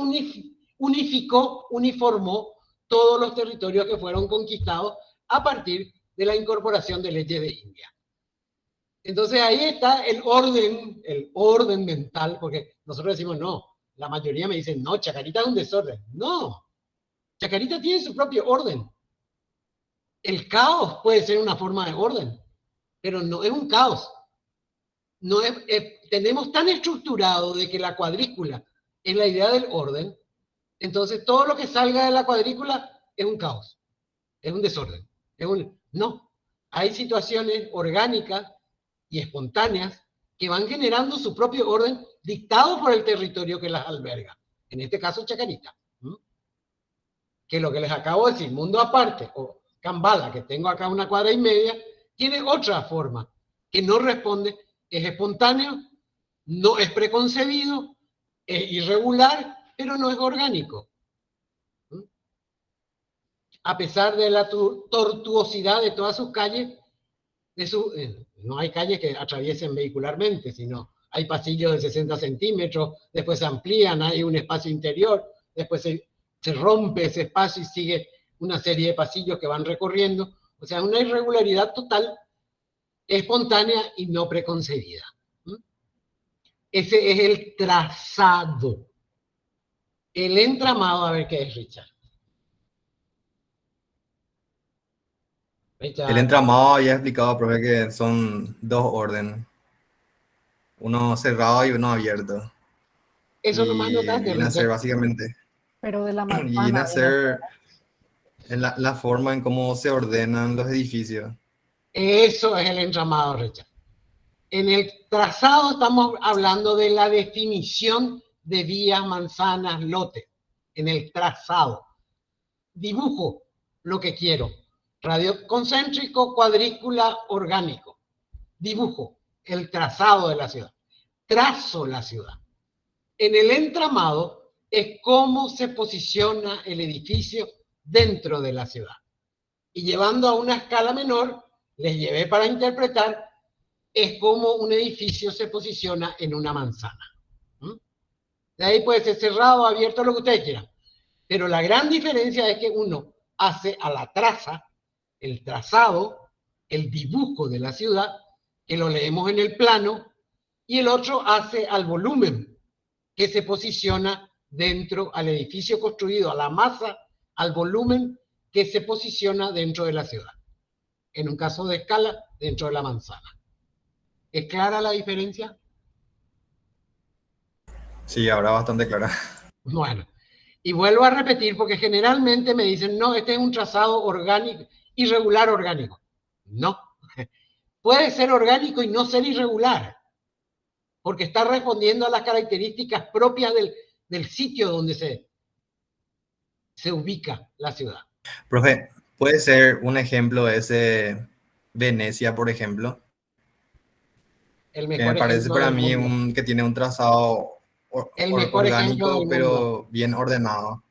uniformó todos los territorios que fueron conquistados a partir de la incorporación de leyes de India. Entonces ahí está el orden mental, porque nosotros decimos no, la mayoría me dicen no, Chacarita es un desorden. No, Chacarita tiene su propio orden. El caos puede ser una forma de orden, pero no es un caos. No tenemos tan estructurado de que la cuadrícula es la idea del orden, entonces todo lo que salga de la cuadrícula es un caos, es un desorden. No, hay situaciones orgánicas y espontáneas que van generando su propio orden dictado por el territorio que las alberga. En este caso, Chacarita. Que lo que les acabo de decir, Mundo Aparte o Cambala, que tengo acá 1,5 cuadras, tiene otra forma, que no responde, es espontáneo, no es preconcebido, es irregular, pero no es orgánico. A pesar de la tortuosidad de todas sus calles, no hay calles que atraviesen vehicularmente, sino hay pasillos de 60 centímetros, después se amplían, hay un espacio interior, después se rompe ese espacio y sigue una serie de pasillos que van recorriendo. O sea, una irregularidad total, espontánea y no preconcebida. Ese es el trazado. El entramado, a ver qué es, Richard. El entramado ya he explicado, profe, que son 2 órdenes. Uno cerrado y uno abierto. Eso y nomás notaste, viene a ser básicamente, Pero de la y viene manzana. a ser en la forma en cómo se ordenan los edificios. Eso es el entramado, Richard. En el trazado estamos hablando de la definición de vías, manzanas, lotes. En el trazado. Dibujo lo que quiero. Radio concéntrico, cuadrícula, orgánico. Dibujo el trazado de la ciudad. Trazo la ciudad. En el entramado es cómo se posiciona el edificio dentro de la ciudad. Y llevando a una escala menor, les llevé para interpretar, es cómo un edificio se posiciona en una manzana. De ahí puede ser cerrado, abierto, lo que ustedes quieran. Pero la gran diferencia es que uno hace a la traza, el trazado, el dibujo de la ciudad, que lo leemos en el plano, y el otro hace al volumen, que se posiciona dentro al edificio construido, a la masa, al volumen que se posiciona dentro de la ciudad. En un caso de escala, dentro de la manzana. ¿Es clara la diferencia? Sí, ahora bastante clara. Bueno, y vuelvo a repetir porque generalmente me dicen, no, este es un trazado orgánico, irregular orgánico. No, puede ser orgánico y no ser irregular, porque está respondiendo a las características propias del sitio donde se ubica la ciudad. Profe, ¿puede ser un ejemplo ese Venecia, por ejemplo? El Que mejor me parece ejemplo para del mí mundo. que tiene un trazado El mejor ejemplo orgánico, del pero bien ordenado.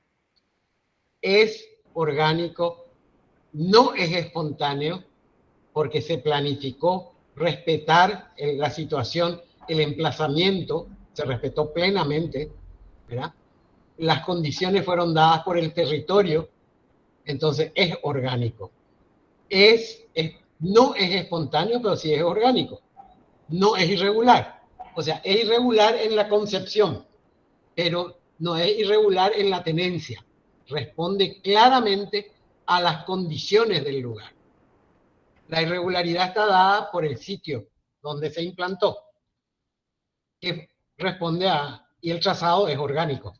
Es orgánico, no es espontáneo, porque se planificó respetar la situación, el emplazamiento, se respetó plenamente, ¿verdad? Las condiciones fueron dadas por el territorio, entonces es orgánico. No es espontáneo, pero sí es orgánico. No es irregular. O sea, es irregular en la concepción, pero no es irregular en la tenencia. Responde claramente a las condiciones del lugar. La irregularidad está dada por el sitio donde se implantó, que responde y el trazado es orgánico.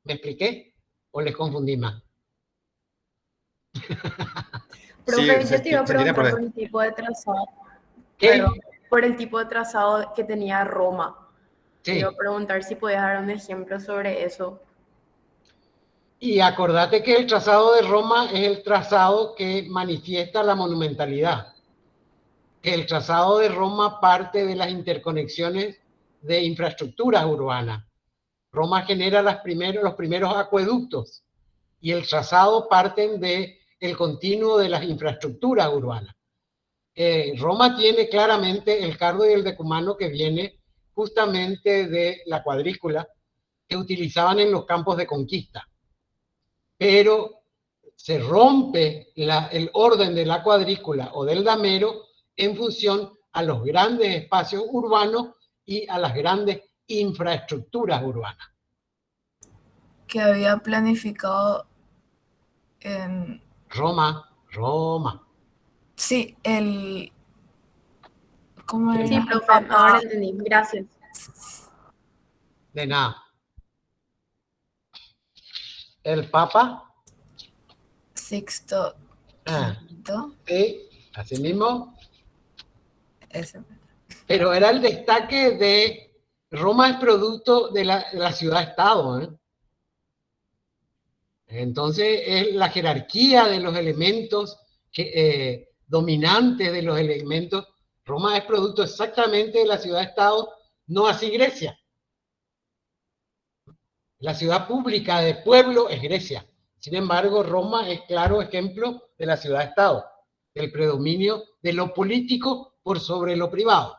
¿Me expliqué? ¿O les confundí más? Profe, Sí, yo te iba a se tiene, preguntar por profe. el tipo de trazado. ¿Qué? Perdón, por el tipo de trazado que tenía Roma. Te Sí. iba a preguntar si podías dar un ejemplo sobre eso. Y acordate que el trazado de Roma es el trazado que manifiesta la monumentalidad. Que el trazado de Roma parte de las interconexiones de infraestructuras urbanas. Roma genera los primeros acueductos y el trazado parten del continuo de las infraestructuras urbanas. Roma tiene claramente el cardo y el decumano que viene justamente de la cuadrícula que utilizaban en los campos de conquista. Pero se rompe el orden de la cuadrícula o del damero en función a los grandes espacios urbanos y a las grandes infraestructuras urbanas. Que había planificado en... Roma. Sí, ¿cómo era? Sí, profe, ahora entendí. Gracias. De nada. El Papa. Sixto Ah, V. sí, así mismo. Ese. Pero era el destaque de Roma es producto de la ciudad-estado, ¿eh? Entonces, es la jerarquía de los elementos dominantes de los elementos. Roma es producto exactamente de la ciudad-estado, no así Grecia. La ciudad pública de pueblo es Grecia. Sin embargo, Roma es claro ejemplo de la ciudad-estado, del predominio de lo político por sobre lo privado.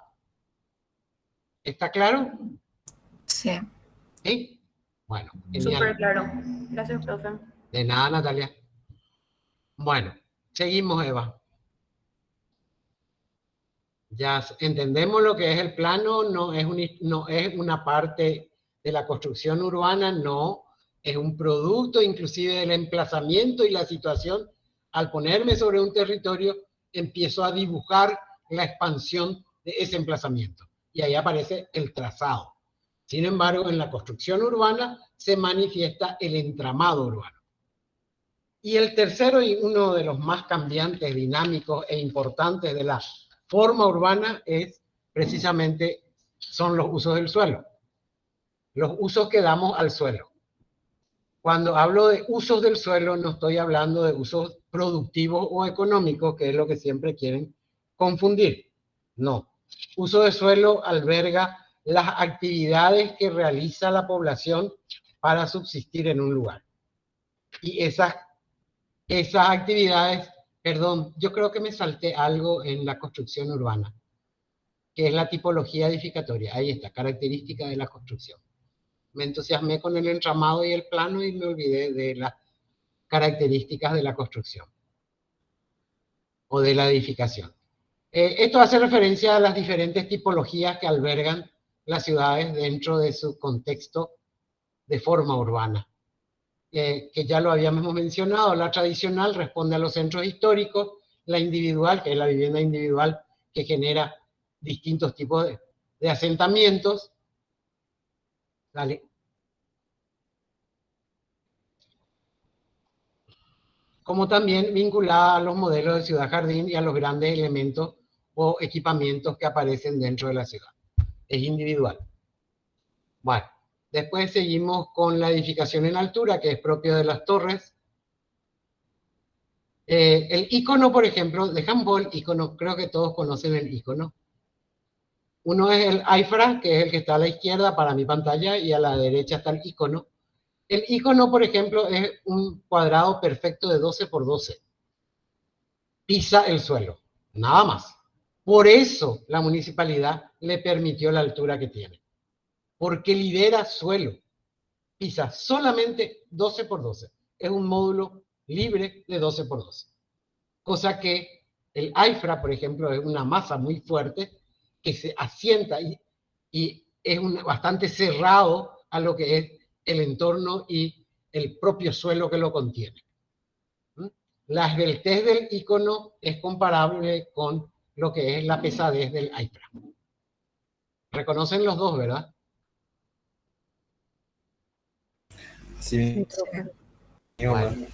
¿Está claro? Sí. ¿Sí? Bueno, genial. Súper claro. Gracias, profe. De nada, Natalia. Bueno, seguimos, Eva. Ya entendemos lo que es el plano, no es una parte de la construcción urbana, no, es un producto inclusive del emplazamiento y la situación. Al ponerme sobre un territorio, empiezo a dibujar la expansión de ese emplazamiento. Y ahí aparece el trazado. Sin embargo, en la construcción urbana se manifiesta el entramado urbano. Y el tercero, y uno de los más cambiantes, dinámicos e importantes de la forma urbana, es precisamente, son los usos del suelo. Los usos que damos al suelo. Cuando hablo de usos del suelo, no estoy hablando de usos productivos o económicos, que es lo que siempre quieren confundir. No. Uso de suelo alberga las actividades que realiza la población para subsistir en un lugar. Y esas actividades, perdón, yo creo que me salté algo en la construcción urbana, que es la tipología edificatoria. Ahí está, característica de la construcción. Me entusiasmé con el entramado y el plano y me olvidé de las características de la construcción o de la edificación. Esto hace referencia a las diferentes tipologías que albergan las ciudades dentro de su contexto de forma urbana. Que ya lo habíamos mencionado, la tradicional responde a los centros históricos, la individual, que es la vivienda individual que genera distintos tipos de asentamientos. Dale. Como también vinculada a los modelos de ciudad-jardín y a los grandes elementos o equipamientos que aparecen dentro de la ciudad. Es individual. Bueno, después seguimos con la edificación en altura, que es propio de las torres. El icono, por ejemplo, de Humboldt, icono, creo que todos conocen el icono. Uno es el AIFRA, que es el que está a la izquierda para mi pantalla, y a la derecha está el icono. El icono, por ejemplo, es un cuadrado perfecto de 12 por 12. Pisa el suelo, nada más. Por eso la municipalidad le permitió la altura que tiene. Porque lidera suelo. Pisa solamente 12 por 12. Es un módulo libre de 12 por 12. Cosa que el AIFRA, por ejemplo, es una masa muy fuerte que se asienta y es bastante cerrado a lo que es el entorno y el propio suelo que lo contiene. La esbeltez del icono es comparable con lo que es la pesadez del AIFRA. Reconocen los dos, ¿verdad? Sí. Bueno.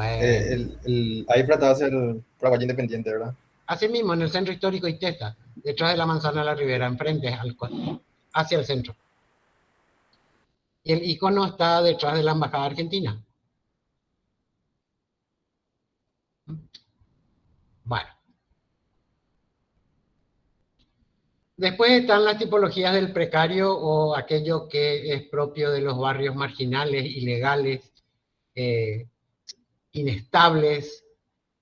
El AIFRA va a ser Paraguay Independiente, ¿verdad? Así mismo, en el centro histórico Itesta, detrás de la Manzana de la Ribera, enfrente, hacia el centro. Y el icono está detrás de la Embajada Argentina. Bueno. Después están las tipologías del precario o aquello que es propio de los barrios marginales, ilegales, inestables,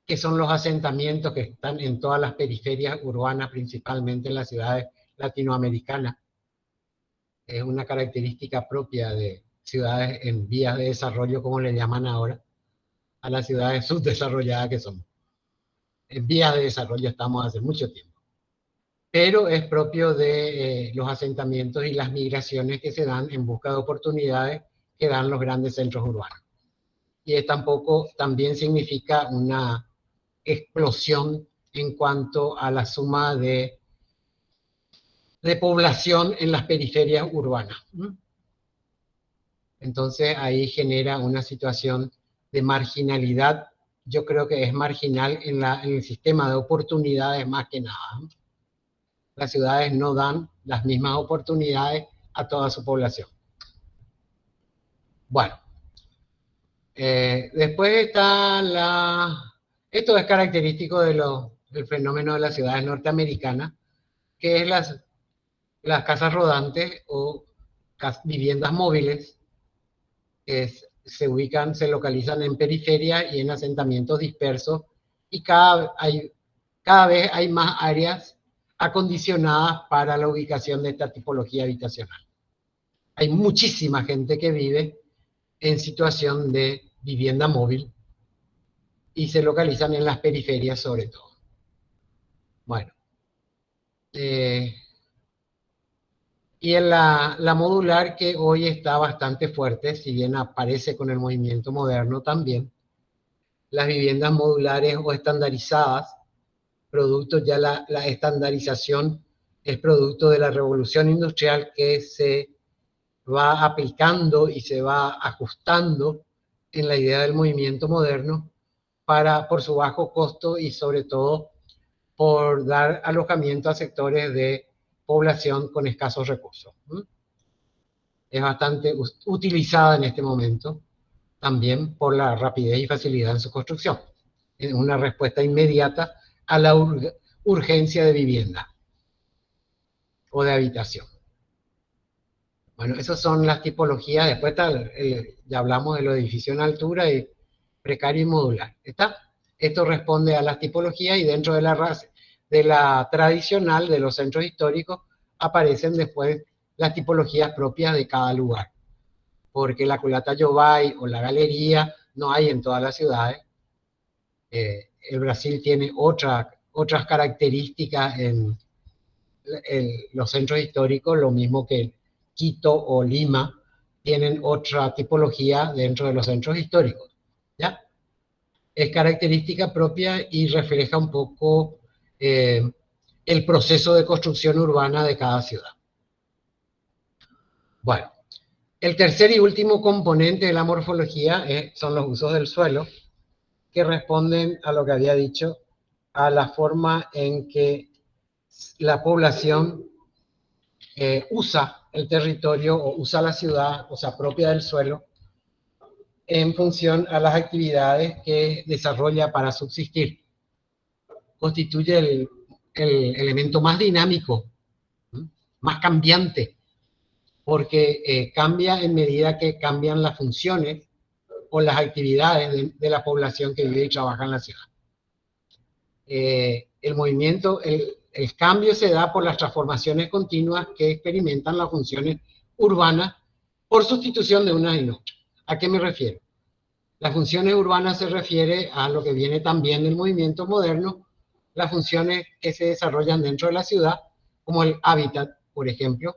que son los asentamientos que están en todas las periferias urbanas, principalmente en las ciudades latinoamericanas. Es una característica propia de ciudades en vías de desarrollo, como le llaman ahora, a las ciudades subdesarrolladas que somos. En vías de desarrollo estamos hace mucho tiempo. Pero es propio de los asentamientos y las migraciones que se dan en busca de oportunidades que dan los grandes centros urbanos. Y tampoco también significa una explosión en cuanto a la suma de población en las periferias urbanas. Entonces ahí genera una situación de marginalidad. Yo creo que es marginal en el sistema de oportunidades más que nada. Las ciudades no dan las mismas oportunidades a toda su población. Bueno, después está esto es característico del fenómeno de las ciudades norteamericanas, que es las casas rodantes o viviendas móviles, que se localizan en periferia y en asentamientos dispersos, y cada vez hay más áreas acondicionadas para la ubicación de esta tipología habitacional. Hay muchísima gente que vive en situación de vivienda móvil y se localizan en las periferias sobre todo. Bueno. Y en la modular, que hoy está bastante fuerte, si bien aparece con el movimiento moderno también, las viviendas modulares o estandarizadas, producto ya la estandarización es producto de la revolución industrial que se va aplicando y se va ajustando en la idea del movimiento moderno por su bajo costo y sobre todo por dar alojamiento a sectores de población con escasos recursos. Es bastante utilizada en este momento también por la rapidez y facilidad en su construcción. Es una respuesta inmediata a la urgencia de vivienda o de habitación. Bueno, esas son las tipologías. Después ya hablamos de los edificios en altura y precario y modular. ¿Está? Esto responde a las tipologías y dentro de la tradicional de los centros históricos aparecen después las tipologías propias de cada lugar. Porque la culata Yobay o la galería no hay en todas las ciudades. El Brasil tiene otras características en los centros históricos, lo mismo que Quito o Lima tienen otra tipología dentro de los centros históricos. ¿Ya? Es característica propia y refleja un poco el proceso de construcción urbana de cada ciudad. Bueno, el tercer y último componente de la morfología son los usos del suelo, que responden a lo que había dicho, a la forma en que la población usa el territorio o usa la ciudad o se apropia del suelo en función a las actividades que desarrolla para subsistir. Constituye el elemento más dinámico, más cambiante, porque cambia en medida que cambian las funciones o las actividades de la población que vive y trabaja en la ciudad. El movimiento, el cambio se da por las transformaciones continuas que experimentan las funciones urbanas por sustitución de unas en otras. ¿A qué me refiero? Las funciones urbanas se refiere a lo que viene también del movimiento moderno, las funciones que se desarrollan dentro de la ciudad, como el hábitat, por ejemplo.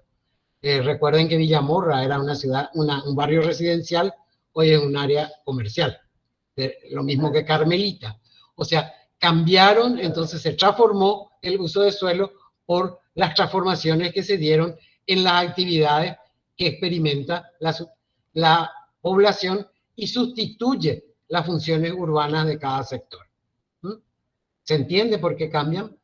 Recuerden que Villamorra era una ciudad, un barrio residencial, hoy es un área comercial. Lo mismo que Carmelita. O sea, cambiaron, entonces se transformó el uso de suelo por las transformaciones que se dieron en las actividades que experimenta la población y sustituye las funciones urbanas de cada sector. ¿Se entiende por qué cambian?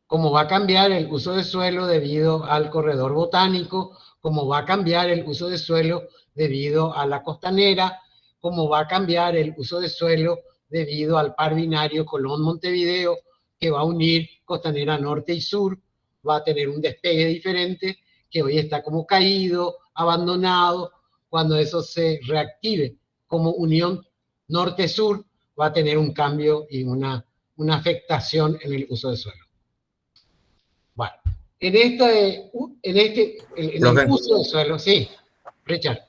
Cómo va a cambiar el uso de suelo debido al corredor botánico, cómo va a cambiar el uso de suelo debido a la costanera, cómo va a cambiar el uso de suelo debido al par binario Colón-Montevideo, que va a unir costanera norte y sur, va a tener un despegue diferente, que hoy está como caído, abandonado. Cuando eso se reactive como unión norte-sur, va a tener un cambio y una afectación en el uso de suelo. Bueno, En el Profe. uso del suelo, sí, Richard.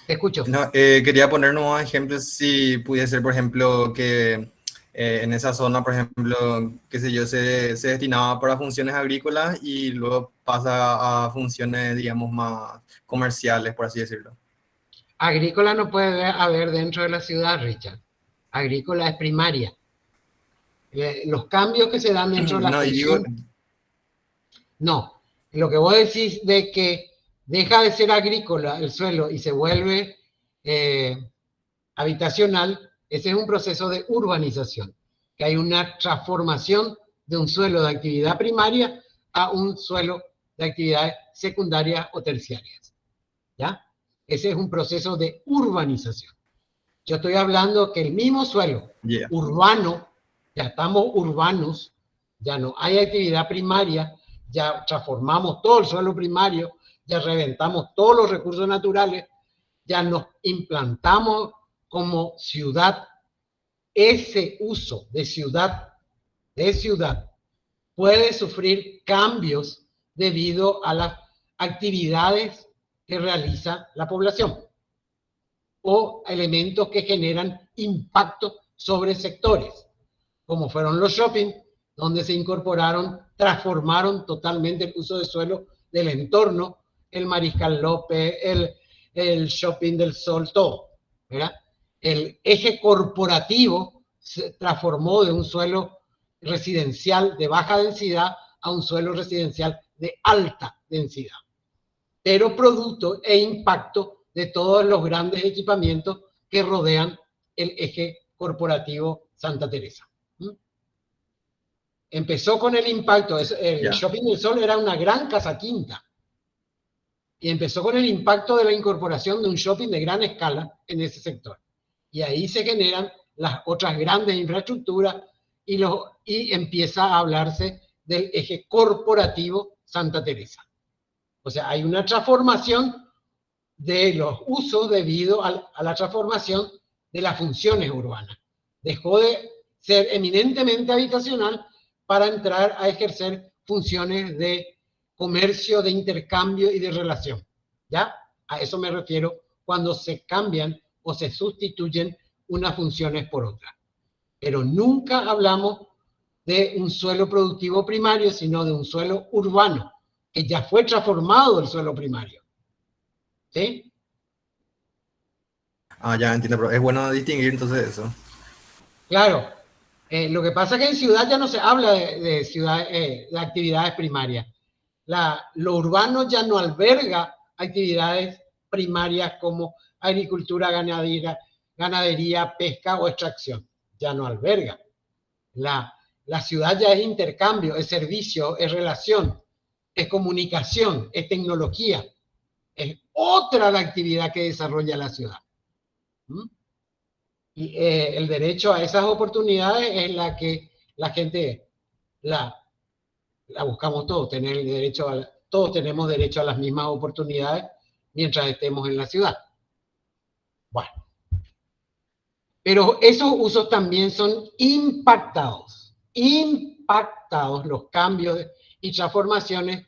Te escucho. No, quería poner nuevos ejemplos si pudiese ser, por ejemplo, que en esa zona, por ejemplo, qué sé yo, se destinaba para funciones agrícolas y luego pasa a funciones, digamos, más comerciales, por así decirlo. Agrícola no puede haber dentro de la ciudad, Richard. Agrícola es primaria. Los cambios que se dan dentro de la No, y digo, función... No, lo que vos decís de que deja de ser agrícola el suelo y se vuelve habitacional, ese es un proceso de urbanización, que hay una transformación de un suelo de actividad primaria a un suelo de actividades secundarias o terciarias. ¿Ya? Ese es un proceso de urbanización. Yo estoy hablando que el mismo suelo yeah. urbano, ya estamos urbanos, ya no hay actividad primaria, ya transformamos todo el suelo primario, ya reventamos todos los recursos naturales, ya nos implantamos como ciudad. Ese uso de ciudad puede sufrir cambios debido a las actividades que realiza la población o elementos que generan impacto sobre sectores, como fueron los shopping, donde se incorporaron, transformaron totalmente el uso de suelo del entorno, el Mariscal López, el shopping del Sol, todo, ¿verdad? El eje corporativo se transformó de un suelo residencial de baja densidad a un suelo residencial de alta densidad, pero producto e impacto de todos los grandes equipamientos que rodean el eje corporativo Santa Teresa. Empezó con el impacto, el Shopping del Sol era una gran casa quinta, y empezó con el impacto de la incorporación de un shopping de gran escala en ese sector. Y ahí se generan las otras grandes infraestructuras y empieza a hablarse del eje corporativo Santa Teresa. O sea, hay una transformación de los usos debido a la transformación de las funciones urbanas. Dejó de ser eminentemente habitacional para entrar a ejercer funciones de comercio, de intercambio y de relación. ¿Ya? A eso me refiero cuando se cambian o se sustituyen unas funciones por otras. Pero nunca hablamos de un suelo productivo primario, sino de un suelo urbano, que ya fue transformado del suelo primario. ¿Sí? Ah, ya entiendo, pero es bueno distinguir entonces eso. Claro. Lo que pasa es que en ciudad ya no se habla de actividades primarias. Lo urbano ya no alberga actividades primarias como agricultura, ganadería, pesca o extracción. Ya no alberga. La ciudad ya es intercambio, es servicio, es relación, es comunicación, es tecnología. Es otra la actividad que desarrolla la ciudad. Y el derecho a esas oportunidades es la que la gente la buscamos todos. Todos tenemos derecho a las mismas oportunidades mientras estemos en la ciudad. Bueno. Pero esos usos también son impactados. Los cambios y transformaciones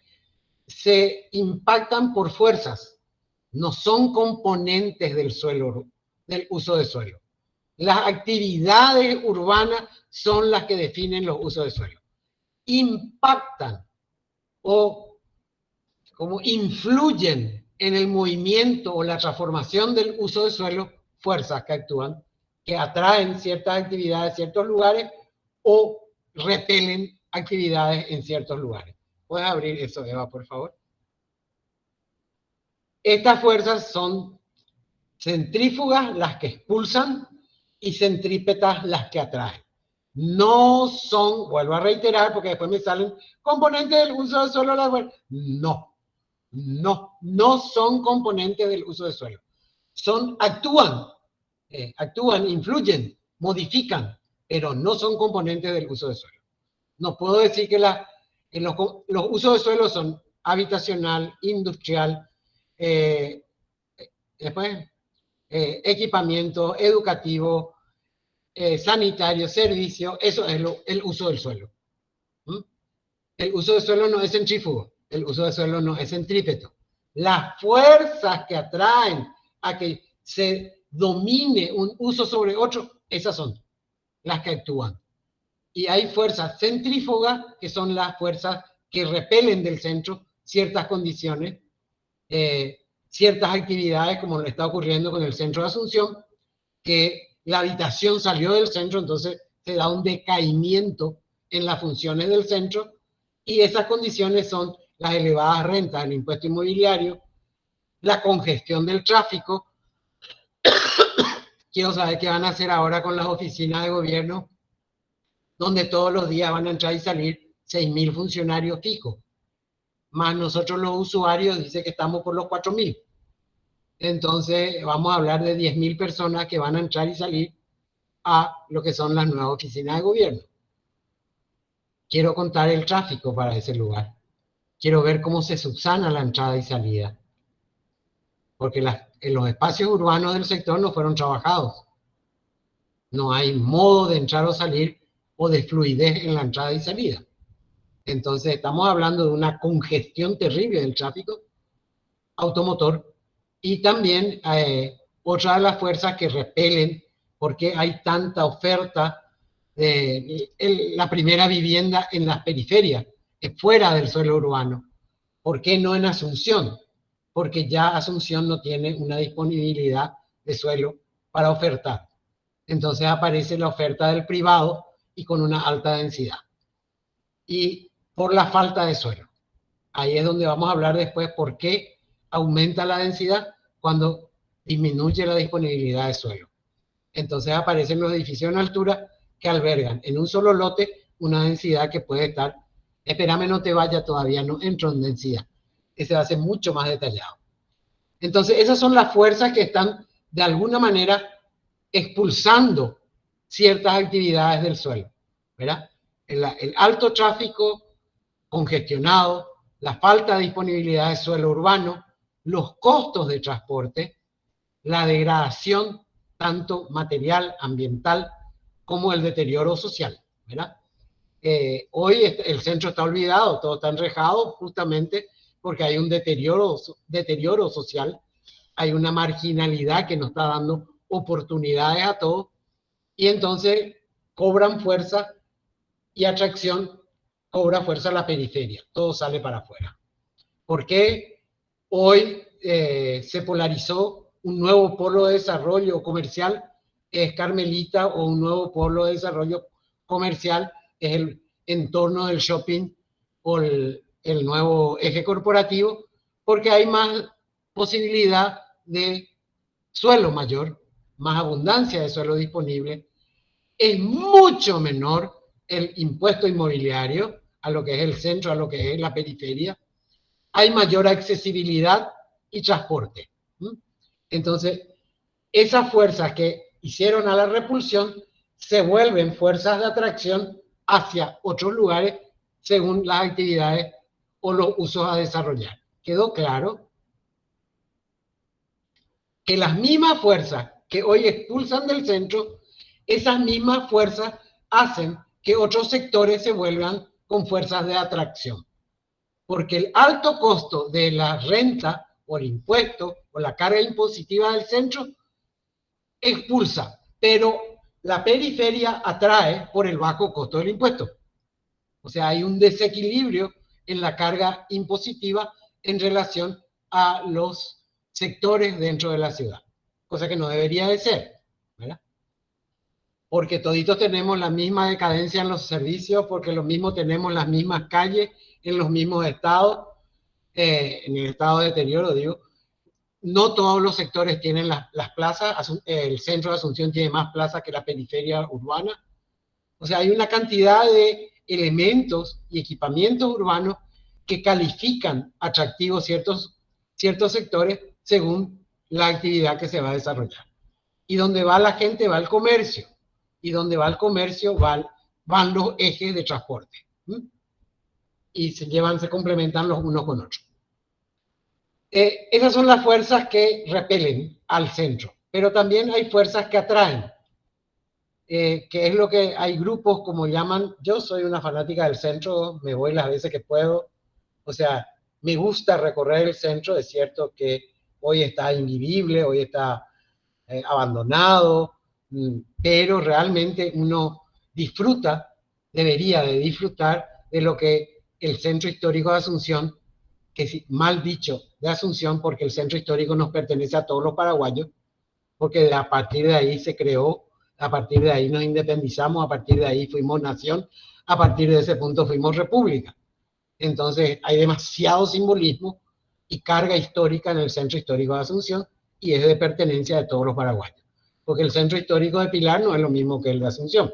se impactan por fuerzas. No son componentes del uso de suelo. Las actividades urbanas son las que definen los usos de suelo. Impactan o como influyen en el movimiento o la transformación del uso de suelo fuerzas que actúan, que atraen ciertas actividades a ciertos lugares o repelen actividades en ciertos lugares. ¿Puedes abrir eso, Eva, por favor? Estas fuerzas son centrífugas las que expulsan y centrípetas las que atraen. No son, vuelvo a reiterar porque después me salen componentes del uso de suelo. No son componentes del uso de suelo. Actúan, influyen, modifican, pero no son componentes del uso de suelo. No puedo decir que los usos de suelo son habitacional, industrial, equipamiento, educativo, sanitario, servicio, eso es el uso del suelo. El uso de suelo no es centrífugo, el uso de suelo no es centrípeto. Las fuerzas que atraen a que se domine un uso sobre otro, esas son las que actúan. Y hay fuerzas centrífugas, que son las fuerzas que repelen del centro ciertas condiciones, ciertas actividades, como le está ocurriendo con el centro de Asunción, que la habitación salió del centro, entonces se da un decaimiento en las funciones del centro, y esas condiciones son las elevadas rentas, el impuesto inmobiliario, la congestión del tráfico. Quiero saber qué van a hacer ahora con las oficinas de gobierno, donde todos los días van a entrar y salir 6.000 funcionarios fijos. Más nosotros los usuarios, dice que estamos por los 4.000. Entonces vamos a hablar de 10.000 personas que van a entrar y salir a lo que son las nuevas oficinas de gobierno. Quiero contar el tráfico para ese lugar. Quiero ver cómo se subsana la entrada y salida. Porque en los espacios urbanos del sector no fueron trabajados. No hay modo de entrar o salir o de fluidez en la entrada y salida. Entonces estamos hablando de una congestión terrible del tráfico automotor, y también otra de las fuerzas que repelen porque hay tanta oferta de la primera vivienda en las periferias, fuera del suelo urbano. ¿Por qué no en Asunción? Porque ya Asunción no tiene una disponibilidad de suelo para ofertar. Entonces aparece la oferta del privado y con una alta densidad. Y por la falta de suelo. Ahí es donde vamos a hablar después por qué aumenta la densidad cuando disminuye la disponibilidad de suelo. Entonces aparecen los edificios en altura que albergan en un solo lote una densidad que puede estar, espérame, no te vaya, todavía no entro en densidad. Ese va a ser mucho más detallado. Entonces esas son las fuerzas que están de alguna manera expulsando ciertas actividades del suelo, ¿verdad? El alto tráfico congestionado, la falta de disponibilidad de suelo urbano, los costos de transporte, la degradación tanto material, ambiental, como el deterioro social, ¿verdad? Hoy el centro está olvidado, todo está enrejado justamente porque hay un deterioro social, hay una marginalidad que nos está dando oportunidades a todos, y entonces cobran fuerza y atracción, cobra fuerza la periferia, todo sale para afuera. ¿Por qué hoy se polarizó un nuevo polo de desarrollo comercial, es Carmelita, o un nuevo polo de desarrollo comercial es el entorno del shopping o el nuevo eje corporativo? Porque hay más posibilidad de suelo mayor, más abundancia de suelo disponible, es mucho menor el impuesto inmobiliario a lo que es el centro, a lo que es la periferia, hay mayor accesibilidad y transporte. Entonces, esas fuerzas que hicieron a la repulsión se vuelven fuerzas de atracción hacia otros lugares según las actividades o los usos a desarrollar. ¿Quedó claro? Que las mismas fuerzas que hoy expulsan del centro, esas mismas fuerzas hacen que otros sectores se vuelvan con fuerzas de atracción. Porque el alto costo de la renta o el impuesto o la carga impositiva del centro expulsa, pero la periferia atrae por el bajo costo del impuesto. O sea, hay un desequilibrio en la carga impositiva en relación a los sectores dentro de la ciudad, cosa que no debería de ser, ¿verdad? Porque toditos tenemos la misma decadencia en los servicios, porque lo mismo tenemos las mismas calles en los mismos estados, en el estado de deterioro, digo. No todos los sectores tienen las plazas, el centro de Asunción tiene más plazas que la periferia urbana. O sea, hay una cantidad de elementos y equipamientos urbanos que califican atractivos ciertos sectores según la actividad que se va a desarrollar. Y donde va la gente va el comercio, y donde va el comercio van los ejes de transporte. Y se complementan los unos con otros. Esas son las fuerzas que repelen al centro, pero también hay fuerzas que atraen. que es lo que hay grupos como llaman, yo soy una fanática del centro, me voy las veces que puedo, o sea, me gusta recorrer el centro, es cierto que hoy está invivible, hoy está abandonado, pero realmente uno disfruta, debería de disfrutar de lo que el centro histórico de Asunción, que mal dicho de Asunción, porque el centro histórico nos pertenece a todos los paraguayos, porque a partir de ahí se creó, a partir de ahí nos independizamos, a partir de ahí fuimos nación, a partir de ese punto fuimos república. Entonces hay demasiado simbolismo y carga histórica en el centro histórico de Asunción y es de pertenencia de todos los paraguayos. Porque el centro histórico de Pilar no es lo mismo que el de Asunción.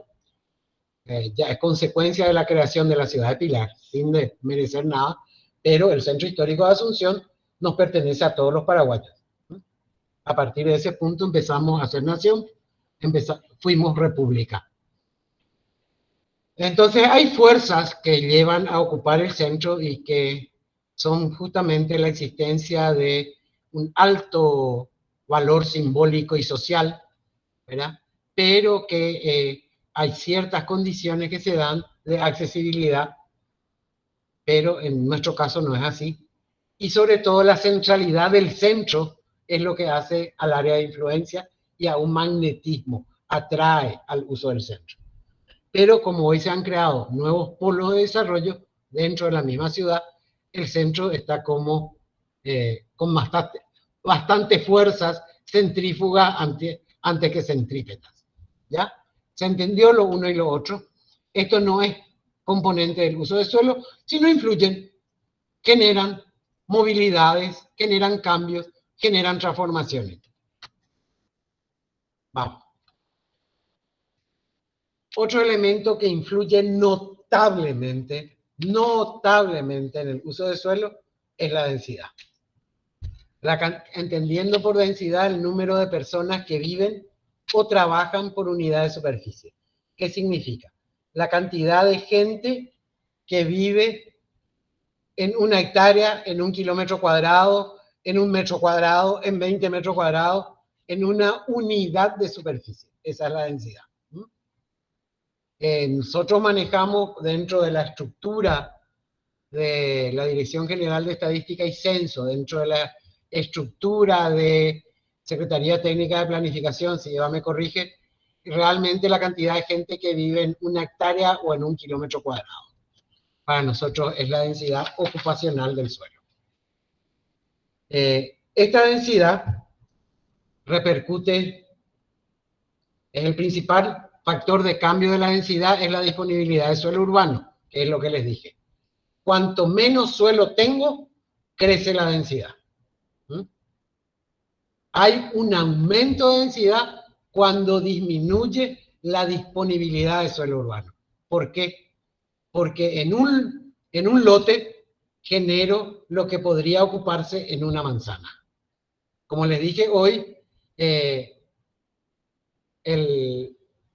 Ya es consecuencia de la creación de la ciudad de Pilar, sin merecer nada, pero el centro histórico de Asunción nos pertenece a todos los paraguayos. A partir de ese punto empezamos a ser nación, fuimos república. Entonces hay fuerzas que llevan a ocupar el centro y que son justamente la existencia de un alto valor simbólico y social, ¿verdad? Pero que hay ciertas condiciones que se dan de accesibilidad, pero en nuestro caso no es así. Y sobre todo la centralidad del centro es lo que hace al área de influencia y a un magnetismo, atrae al uso del centro. Pero como hoy se han creado nuevos polos de desarrollo dentro de la misma ciudad, el centro está como con bastante fuerzas centrífugas antes que centrípetas. ¿Ya? ¿Se entendió lo uno y lo otro? Esto no es componente del uso del suelo, sino influyen, generan movilidades, generan cambios, generan transformaciones. Vamos. Otro elemento que influye notablemente en el uso del suelo es la densidad. Entendiendo por densidad el número de personas que viven o trabajan por unidad de superficie. ¿Qué significa? La cantidad de gente que vive en una hectárea, en 1 kilómetro cuadrado, en 1 metro cuadrado, en 20 metros cuadrados, en una unidad de superficie. Esa es la densidad. Nosotros manejamos dentro de la estructura de la Dirección General de Estadística y Censo, dentro de la estructura de Secretaría Técnica de Planificación, si Eva me corrige, realmente la cantidad de gente que vive en una hectárea o en 1 kilómetro cuadrado. Para nosotros es la densidad ocupacional del suelo. Esta densidad repercute, es el principal factor de cambio de la densidad, es la disponibilidad de suelo urbano, que es lo que les dije. Cuanto menos suelo tengo, crece la densidad. Hay un aumento de densidad cuando disminuye la disponibilidad de suelo urbano. ¿Por qué? Porque en un lote genero lo que podría ocuparse en una manzana. Como les dije hoy,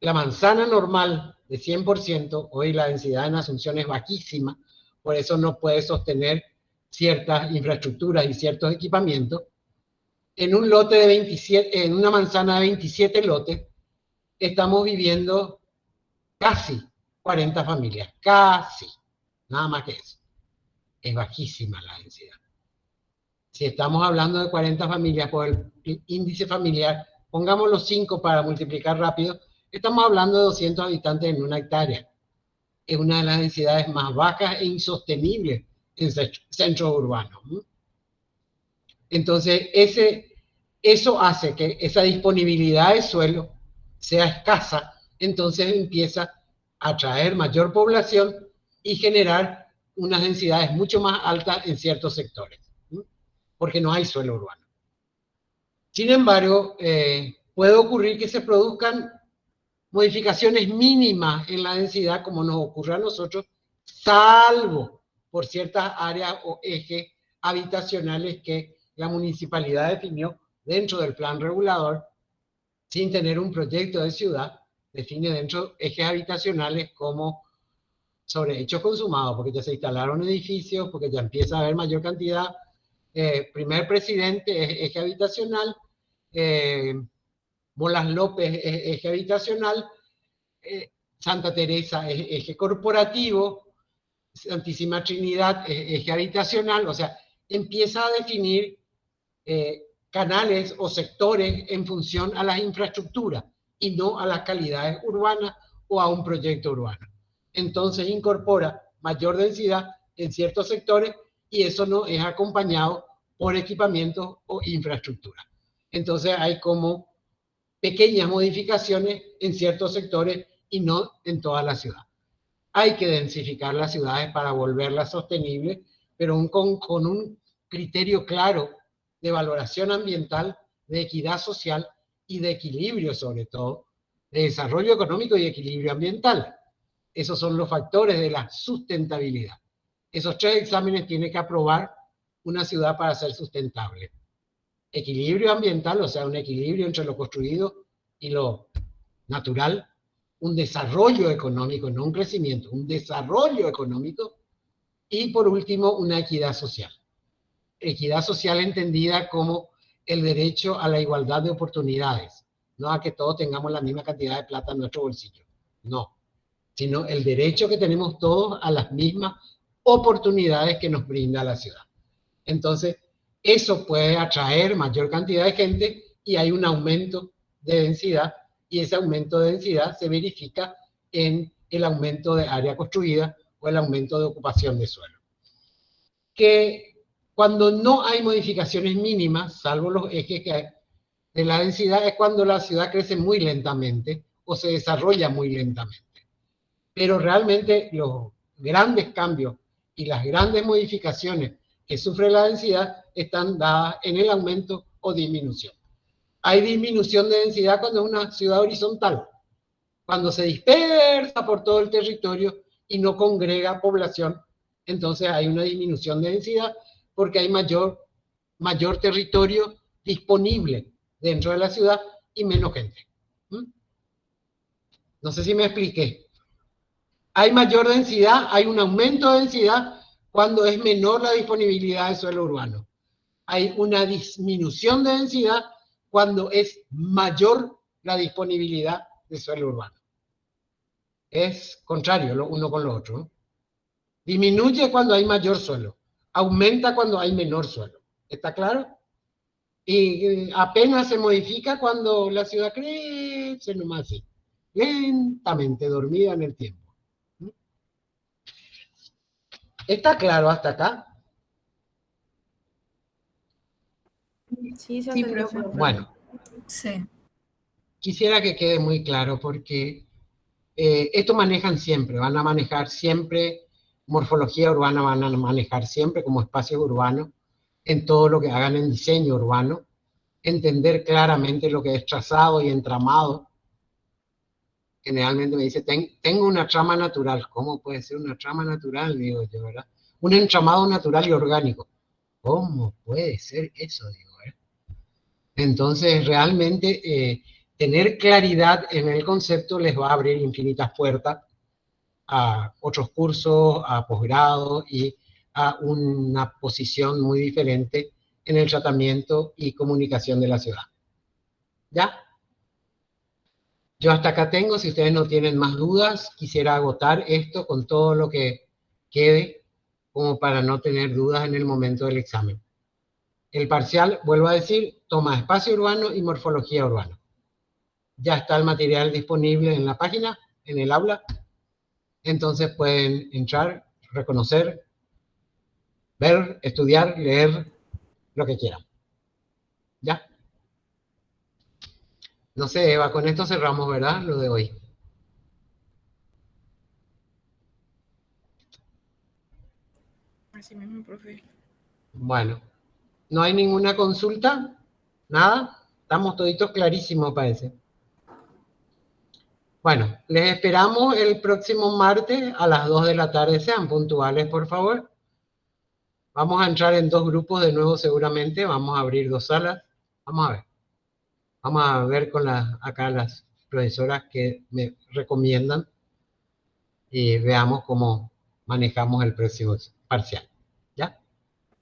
la manzana normal de 100%, hoy la densidad en Asunción es bajísima, por eso no puede sostener ciertas infraestructuras y ciertos equipamientos. En un lote de 27, en una manzana de 27 lotes, estamos viviendo casi 40 familias, casi, nada más que eso. Es bajísima la densidad. Si estamos hablando de 40 familias por el índice familiar, pongamos los 5 para multiplicar rápido, estamos hablando de 200 habitantes en una hectárea. Es una de las densidades más bajas e insostenibles en centros urbanos. Entonces, eso hace que esa disponibilidad de suelo sea escasa, entonces empieza a atraer mayor población y generar unas densidades mucho más altas en ciertos sectores, porque no hay suelo urbano. Sin embargo, puede ocurrir que se produzcan modificaciones mínimas en la densidad, como nos ocurre a nosotros, salvo por ciertas áreas o ejes habitacionales que la municipalidad definió dentro del plan regulador, sin tener un proyecto de ciudad, define dentro ejes habitacionales como sobre hechos consumados, porque ya se instalaron edificios, porque ya empieza a haber mayor cantidad. Primer presidente es eje habitacional, Bolas López es eje habitacional, Santa Teresa es eje corporativo, Santísima Trinidad es eje habitacional, o sea, empieza a definir canales o sectores en función a las infraestructuras y no a las calidades urbanas o a un proyecto urbano. Entonces incorpora mayor densidad en ciertos sectores y eso no es acompañado por equipamientos o infraestructura. Entonces hay como pequeñas modificaciones en ciertos sectores y no en toda la ciudad. Hay que densificar las ciudades para volverlas sostenibles, pero con un criterio claro de valoración ambiental, de equidad social y de equilibrio, sobre todo, de desarrollo económico y equilibrio ambiental. Esos son los factores de la sustentabilidad. Esos 3 exámenes tiene que aprobar una ciudad para ser sustentable. Equilibrio ambiental, o sea, un equilibrio entre lo construido y lo natural. Un desarrollo económico, no un crecimiento, un desarrollo económico. Y por último, una equidad social. Equidad social entendida como el derecho a la igualdad de oportunidades, no a que todos tengamos la misma cantidad de plata en nuestro bolsillo, no, sino el derecho que tenemos todos a las mismas oportunidades que nos brinda la ciudad. Entonces, eso puede atraer mayor cantidad de gente y hay un aumento de densidad y ese aumento de densidad se verifica en el aumento de área construida o el aumento de ocupación de suelo. Que cuando no hay modificaciones mínimas, salvo los ejes que hay de la densidad, es cuando la ciudad crece muy lentamente o se desarrolla muy lentamente. Pero realmente los grandes cambios y las grandes modificaciones que sufre la densidad están dadas en el aumento o disminución. Hay disminución de densidad cuando es una ciudad horizontal, cuando se dispersa por todo el territorio y no congrega población, entonces hay una disminución de densidad porque hay mayor territorio disponible dentro de la ciudad y menos gente. No sé si me expliqué. Hay mayor densidad, hay un aumento de densidad cuando es menor la disponibilidad de suelo urbano. Hay una disminución de densidad cuando es mayor la disponibilidad de suelo urbano. Es contrario lo uno con lo otro, ¿no? Disminuye cuando hay mayor suelo, aumenta cuando hay menor suelo. ¿Está claro? Y apenas se modifica cuando la ciudad crece nomás así, lentamente, dormida en el tiempo. ¿Está claro hasta acá? Sí, se Sí, entendió. profe. Bueno, Sí. quisiera que quede muy claro porque esto manejan siempre, van a manejar siempre morfología urbana, van a manejar siempre como espacios urbanos en todo lo que hagan en diseño urbano, entender claramente lo que es trazado y entramado. Generalmente me dice, tengo una trama natural. ¿Cómo puede ser una trama natural? Digo yo, ¿verdad? Un entramado natural y orgánico. ¿Cómo puede ser eso? Digo, Entonces, realmente, tener claridad en el concepto les va a abrir infinitas puertas a otros cursos, a posgrado y a una posición muy diferente en el tratamiento y comunicación de la ciudad. ¿Ya? Yo hasta acá tengo, si ustedes no tienen más dudas, quisiera agotar esto con todo lo que quede, como para no tener dudas en el momento del examen. El parcial, vuelvo a decir, toma espacio urbano y morfología urbana. Ya está el material disponible en la página, en el aula. Entonces pueden entrar, reconocer, ver, estudiar, leer, lo que quieran. ¿Ya? No sé, Eva, con esto cerramos, ¿verdad? Lo de hoy. Así mismo, profe. Bueno, ¿no hay ninguna consulta? ¿Nada? Estamos toditos clarísimos, parece. Bueno, les esperamos el próximo martes a las 2 de la tarde. Sean puntuales, por favor. Vamos a entrar en 2 grupos de nuevo seguramente. Vamos a abrir 2 salas. Vamos a ver. Vamos a ver con acá las profesoras que me recomiendan y veamos cómo manejamos el próximo parcial. ¿Ya?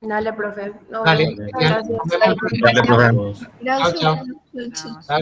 Dale, profe. No, Dale. muchas gracias. Dale, profe. Gracias. Chao, chao. Chao, chao. Chao.